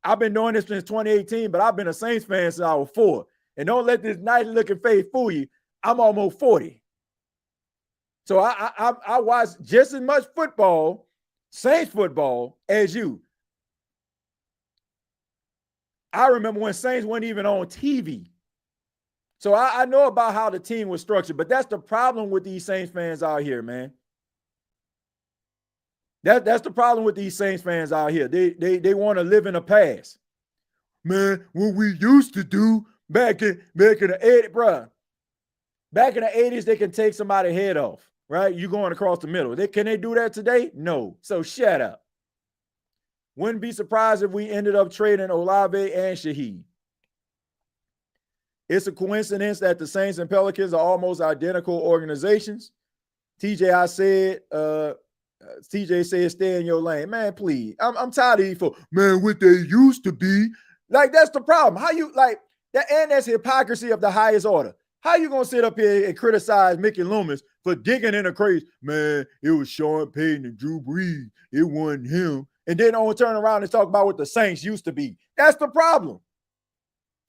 I've been doing this since 2018, but I've been a Saints fan since I was 4. And don't let this nice looking face fool you. I'm almost 40. So I watch just as much football, Saints football, as you. I remember when Saints weren't even on TV. So I know about how the team was structured, but that's the problem with these Saints fans out here, man. That's the problem with these Saints fans out here. They want to live in the past. Man, what we used to do back in the 80s, bro. Back in the 80s, they can take somebody's head off, right? You going across the middle. Can they do that today? No. So shut up. Wouldn't be surprised if we ended up trading Olave and Shaheed. It's a coincidence that the Saints and Pelicans are almost identical organizations. TJ said, stay in your lane. Man, please. I'm tired of these folks. Man, what they used to be. Like, that's the problem. How you, like, that, and that's hypocrisy of the highest order. How you going to sit up here and criticize Mickey Loomis for digging in the crates? Man, it was Sean Payton and Drew Brees. It wasn't him. And then don't turn around and talk about what the Saints used to be. That's the problem.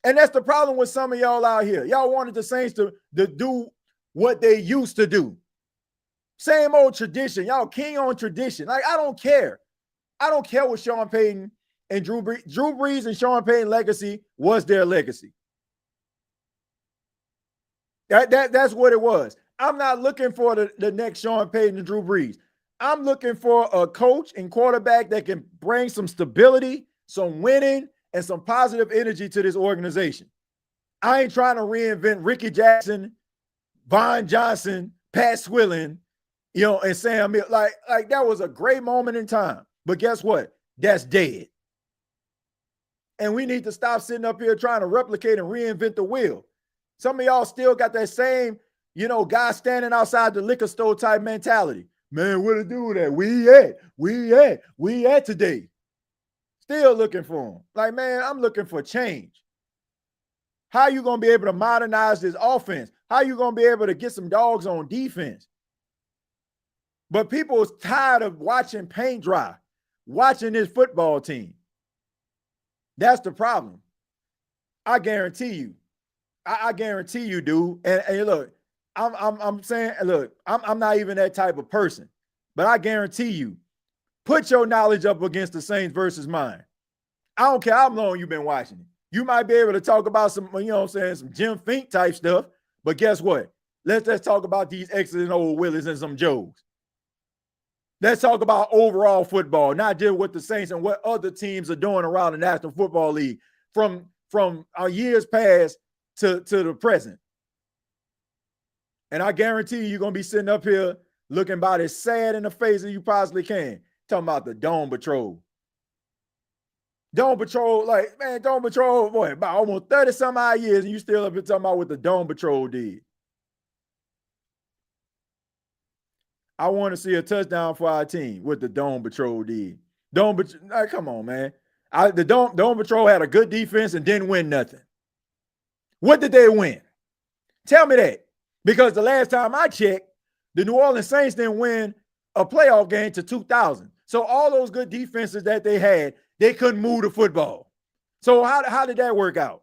And that's the problem with some of y'all out here. Y'all wanted the Saints to do what they used to do. Same old tradition. Y'all king on tradition. Like, I don't care. I don't care what Sean Payton and Drew Brees and Sean Payton legacy was their legacy. That's what it was. I'm not looking for the next Sean Payton and Drew Brees. I'm looking for a coach and quarterback that can bring some stability, some winning, and some positive energy to this organization. I ain't trying to reinvent Ricky Jackson, Von Johnson, Pat Swilling, and Sam Hill. Like that was a great moment in time. But guess what? That's dead. And we need to stop sitting up here trying to replicate and reinvent the wheel. Some of y'all still got that same, guy standing outside the liquor store type mentality. Man, what to do with that? We at today. Still looking for him. Like, man, I'm looking for change. How you going to be able to modernize this offense? How you going to be able to get some dogs on defense? But people is tired of watching paint dry, watching this football team. That's the problem. I guarantee you. I guarantee you, dude. And look, I'm saying, look, I'm not even that type of person, but I guarantee you, put your knowledge up against the Saints versus mine. I don't care how long you've been watching it. You might be able to talk about some, you know what I'm saying, some Jim Fink type stuff, but guess what? Let's talk about these X's and O's, Willis and some Joes. Let's talk about overall football, not just what the Saints and what other teams are doing around the National Football League from our years past to the present. And I guarantee you're going to be sitting up here looking about as sad in the face as you possibly can, talking about the Dome Patrol. Dome Patrol, like, man, Dome Patrol, boy, about almost 30-some odd years, and you still up here talking about what the Dome Patrol did. I want to see a touchdown for our team, what the Dome Patrol did. Like, come on, man. The Dome Patrol had a good defense and didn't win nothing. What did they win? Tell me that. Because the last time I checked, the New Orleans Saints didn't win a playoff game to 2000. So all those good defenses that they had, they couldn't move the football. So how did that work out?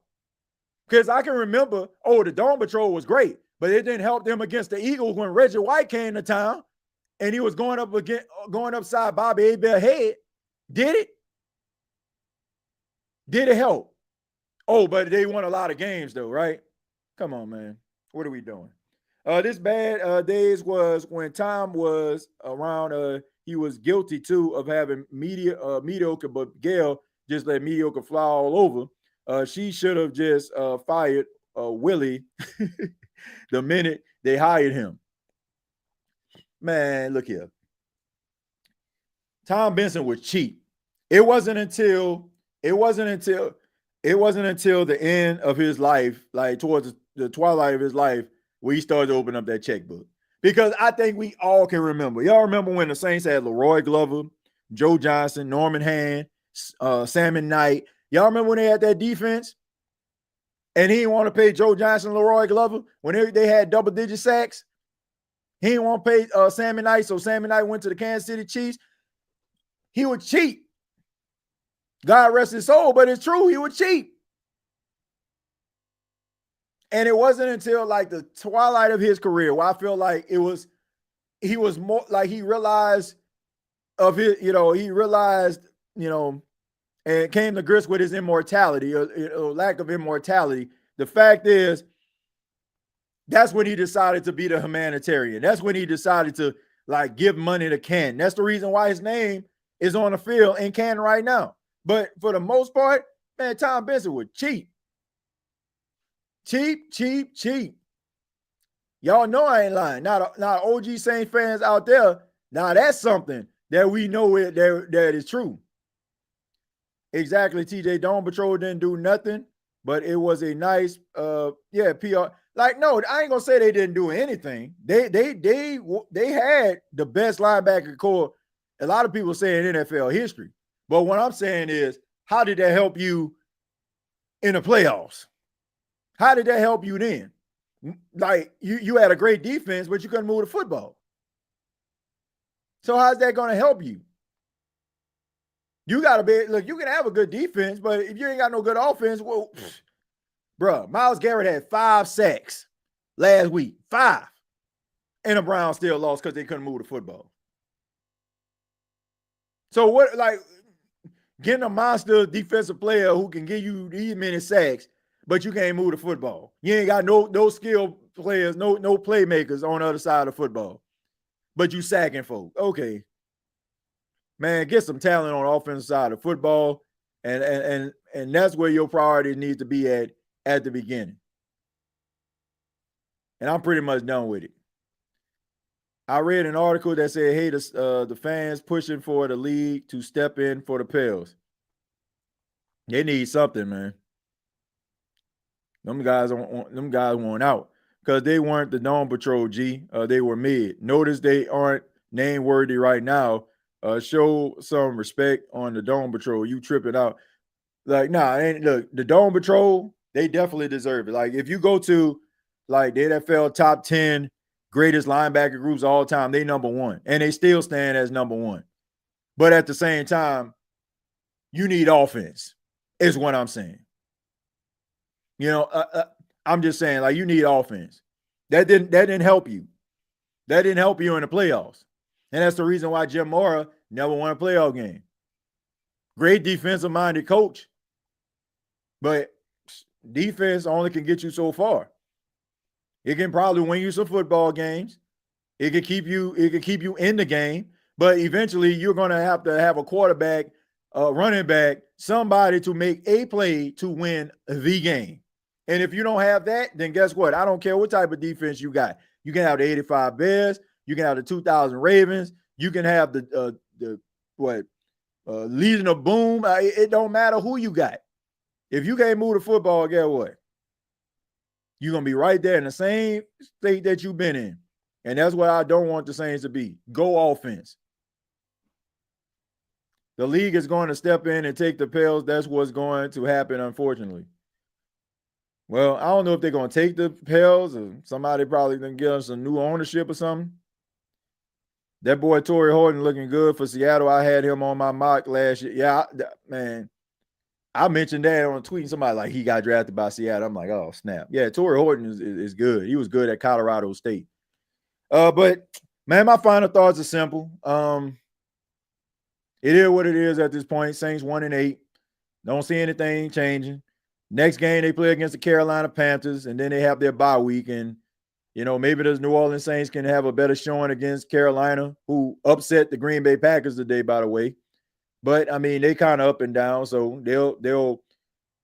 Because I can remember, the Dome Patrol was great, but it didn't help them against the Eagles when Reggie White came to town and he was going upside Bobby Abell's head. Did it? Did it help? But they won a lot of games though, right? Come on, man. What are we doing? This bad days was when Tom was around. He was guilty too of having mediocre, but Gail just let mediocre fly all over. She should have just fired Willie the minute they hired him. Man, look here. Tom Benson was cheap. It wasn't until the end of his life, like towards the twilight of his life, where he started to open up that checkbook. Because I think we all can remember. Y'all remember when the Saints had Leroy Glover, Joe Johnson, Norman Hand, Salmon Knight. Y'all remember when they had that defense? And he didn't want to pay Joe Johnson and Leroy Glover when they had double-digit sacks? He didn't want to pay Salmon Knight, so Salmon Knight went to the Kansas City Chiefs. He was cheap. God rest his soul, but it's true. He was cheap. And it wasn't until like the twilight of his career where I feel like he was more like he realized, and came to grips with his immortality or lack of immortality. The fact is, that's when he decided to be the humanitarian. That's when he decided to like give money to Canton. That's the reason why his name is on the field in Canton right now. But for the most part, man, Tom Benson was cheap. Cheap. Y'all know I ain't lying. Now OG Saints fans out there, now that's something that we know that is true. Exactly, TJ. Dome Patrol didn't do nothing, but it was a nice, PR. Like, no, I ain't gonna say they didn't do anything. They had the best linebacker core. A lot of people say in NFL history. But what I'm saying is, how did that help you in the playoffs? How did that help you then? Like, you had a great defense, but you couldn't move the football. So how's that going to help you? You got to be, look, you can have a good defense, but if you ain't got no good offense, well, bro, Myles Garrett had 5 sacks last week. 5. And the Browns still lost because they couldn't move the football. So what, like, getting a monster defensive player who can give you these many sacks, but you can't move the football. You ain't got no skill players, no playmakers on the other side of football. But you sacking folk. Okay. Man, get some talent on the offensive side of football. And that's where your priority needs to be at the beginning. And I'm pretty much done with it. I read an article that said, hey, the fans pushing for the league to step in for the Pels. They need something, man. Them guys want out because they weren't the Dome Patrol, G. They were mid. Notice they aren't name worthy right now. Show some respect on the Dome Patrol. You tripping out. Like, look, the Dome Patrol, they definitely deserve it. Like, if you go to like the NFL top 10 greatest linebacker groups of all time, they number 1. And they still stand as number 1. But at the same time, you need offense, is what I'm saying. I'm just saying, like, you need offense. That didn't help you. That didn't help you in the playoffs. And that's the reason why Jim Mora never won a playoff game. Great defensive-minded coach, but defense only can get you so far. It can probably win you some football games. It can keep you in the game, but eventually you're going to have a quarterback, running back, somebody to make a play to win the game. And if you don't have that, then guess what? I don't care what type of defense you got. You can have the 85 Bears, you can have the 2000 Ravens, you can have the Legion of Boom. It don't matter who you got. If you can't move the football, guess what? You're going to be right there in the same state that you've been in. And that's what I don't want the Saints to be. Go offense. The league is going to step in and take the pills. That's what's going to happen, unfortunately. Well, I don't know if they're going to take the pills or somebody probably going to get them some new ownership or something. That boy Torrey Horton looking good for Seattle. I had him on my mock last year. Yeah, man. I mentioned that on a tweet. Somebody like he got drafted by Seattle. I'm like, oh, snap. Yeah, Torrey Horton is good. He was good at Colorado State. But, man, my final thoughts are simple. It is what it is at this point. Saints 1-8. Don't see anything changing. Next game, they play against the Carolina Panthers, and then they have their bye week. And, you know, maybe the New Orleans Saints can have a better showing against Carolina, who upset the Green Bay Packers today, by the way. But, I mean, they kind of up and down, so they'll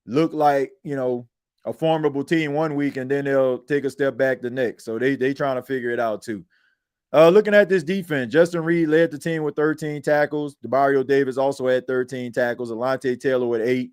look like, you know, a formidable team one week, and then they'll take a step back the next. So they trying to figure it out too. Looking at this defense, Justin Reed led the team with 13 tackles. DeBario Davis also had 13 tackles. Alontae Taylor with 8.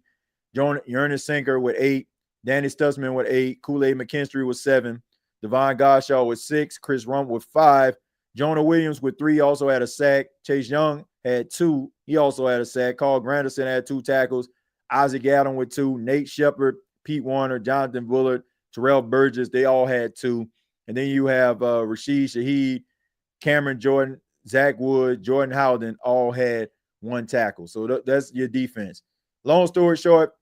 Ernest Sinker with 8. Danny Stutzman with 8. Kool-Aid McKinstry with 7. Devon Godshaw with 6. Chris Rump with 5. Jonah Williams with 3 also had a sack. Chase Young had 2. He also had a sack. Carl Granderson had 2 tackles. Isaac Adam with 2. Nate Shepard, Pete Warner, Jonathan Bullard, Terrell Burgess, they all had 2. And then you have Rashid Shaheed, Cameron Jordan, Zach Wood, Jordan Howden all had 1 tackle. So that's your defense. Long story short,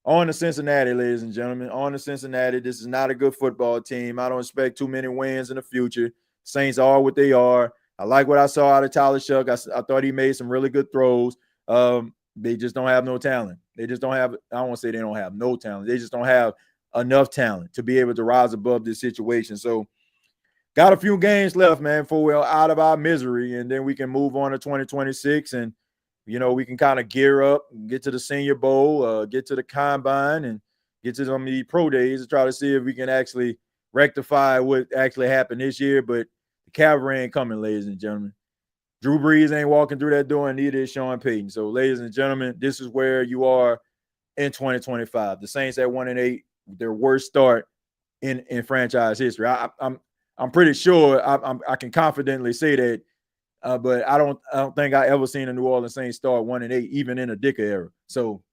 on to Cincinnati, ladies and gentlemen. On to Cincinnati. This is not a good football team. I don't expect too many wins in the future. Saints are what they are. I like what I saw out of Tyler Shough. I thought he made some really good throws. They just don't have no talent. They just don't have – I don't want to say they don't have no talent. They just don't have enough talent to be able to rise above this situation. So, got a few games left, man, before we're out of our misery, and then we can move on to 2026, and, you know, we can kind of gear up and get to the Senior Bowl, get to the Combine, and get to some of the pro days to try to see if we can actually rectify what actually happened this year. But the cavalry ain't coming, ladies and gentlemen. Drew Brees ain't walking through that door, and neither is Sean Payton. So, ladies and gentlemen, this is where you are in 2025. The Saints at 1-8, their worst start in franchise history. I'm pretty sure I can confidently say that, but I don't think I ever seen a New Orleans Saints start 1-8, even in a Dicker era. So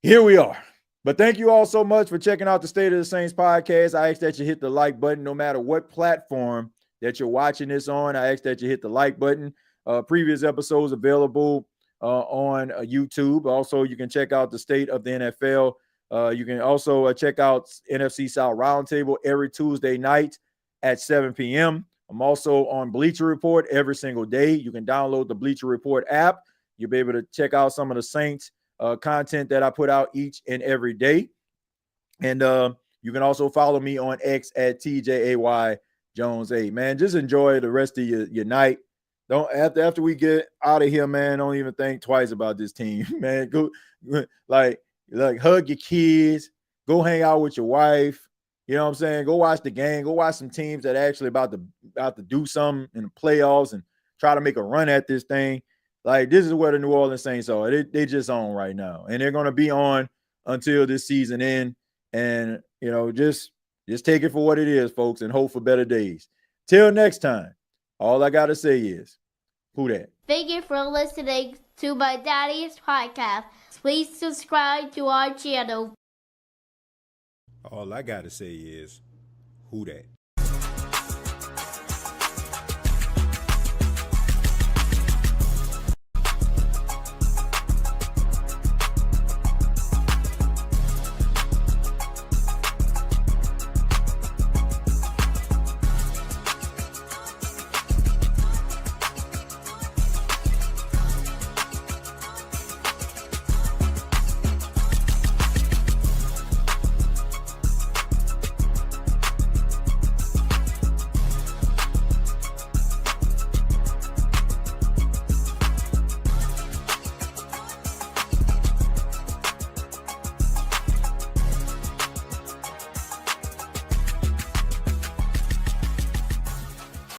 here we are. But thank you all so much for checking out the State of the Saints podcast. I ask that you hit the like button no matter what platform that you're watching this on. I ask that you hit the like button. Previous episodes available on YouTube. Also, you can check out the State of the NFL. You can also check out NFC South Roundtable every Tuesday night at 7 p.m. I'm also on Bleacher Report every single day. You can download the Bleacher Report app. You'll be able to check out some of the Saints content that I put out each and every day. And you can also follow me on X at TJAY Jones 8. Man, just enjoy the rest of your night. Don't after we get out of here, man, don't even think twice about this team. Man, go like hug your kids, go hang out with your wife. You know what I'm saying? Go watch the game. Go watch some teams that are actually about to do something in the playoffs and try to make a run at this thing. Like, this is where the New Orleans Saints are. They just on right now. And they're going to be on until this season ends. And, you know, just take it for what it is, folks, and hope for better days. Till next time, all I got to say is, who dat? Thank you for listening to my daddy's podcast. Please subscribe to our channel. All I got to say is, who dat?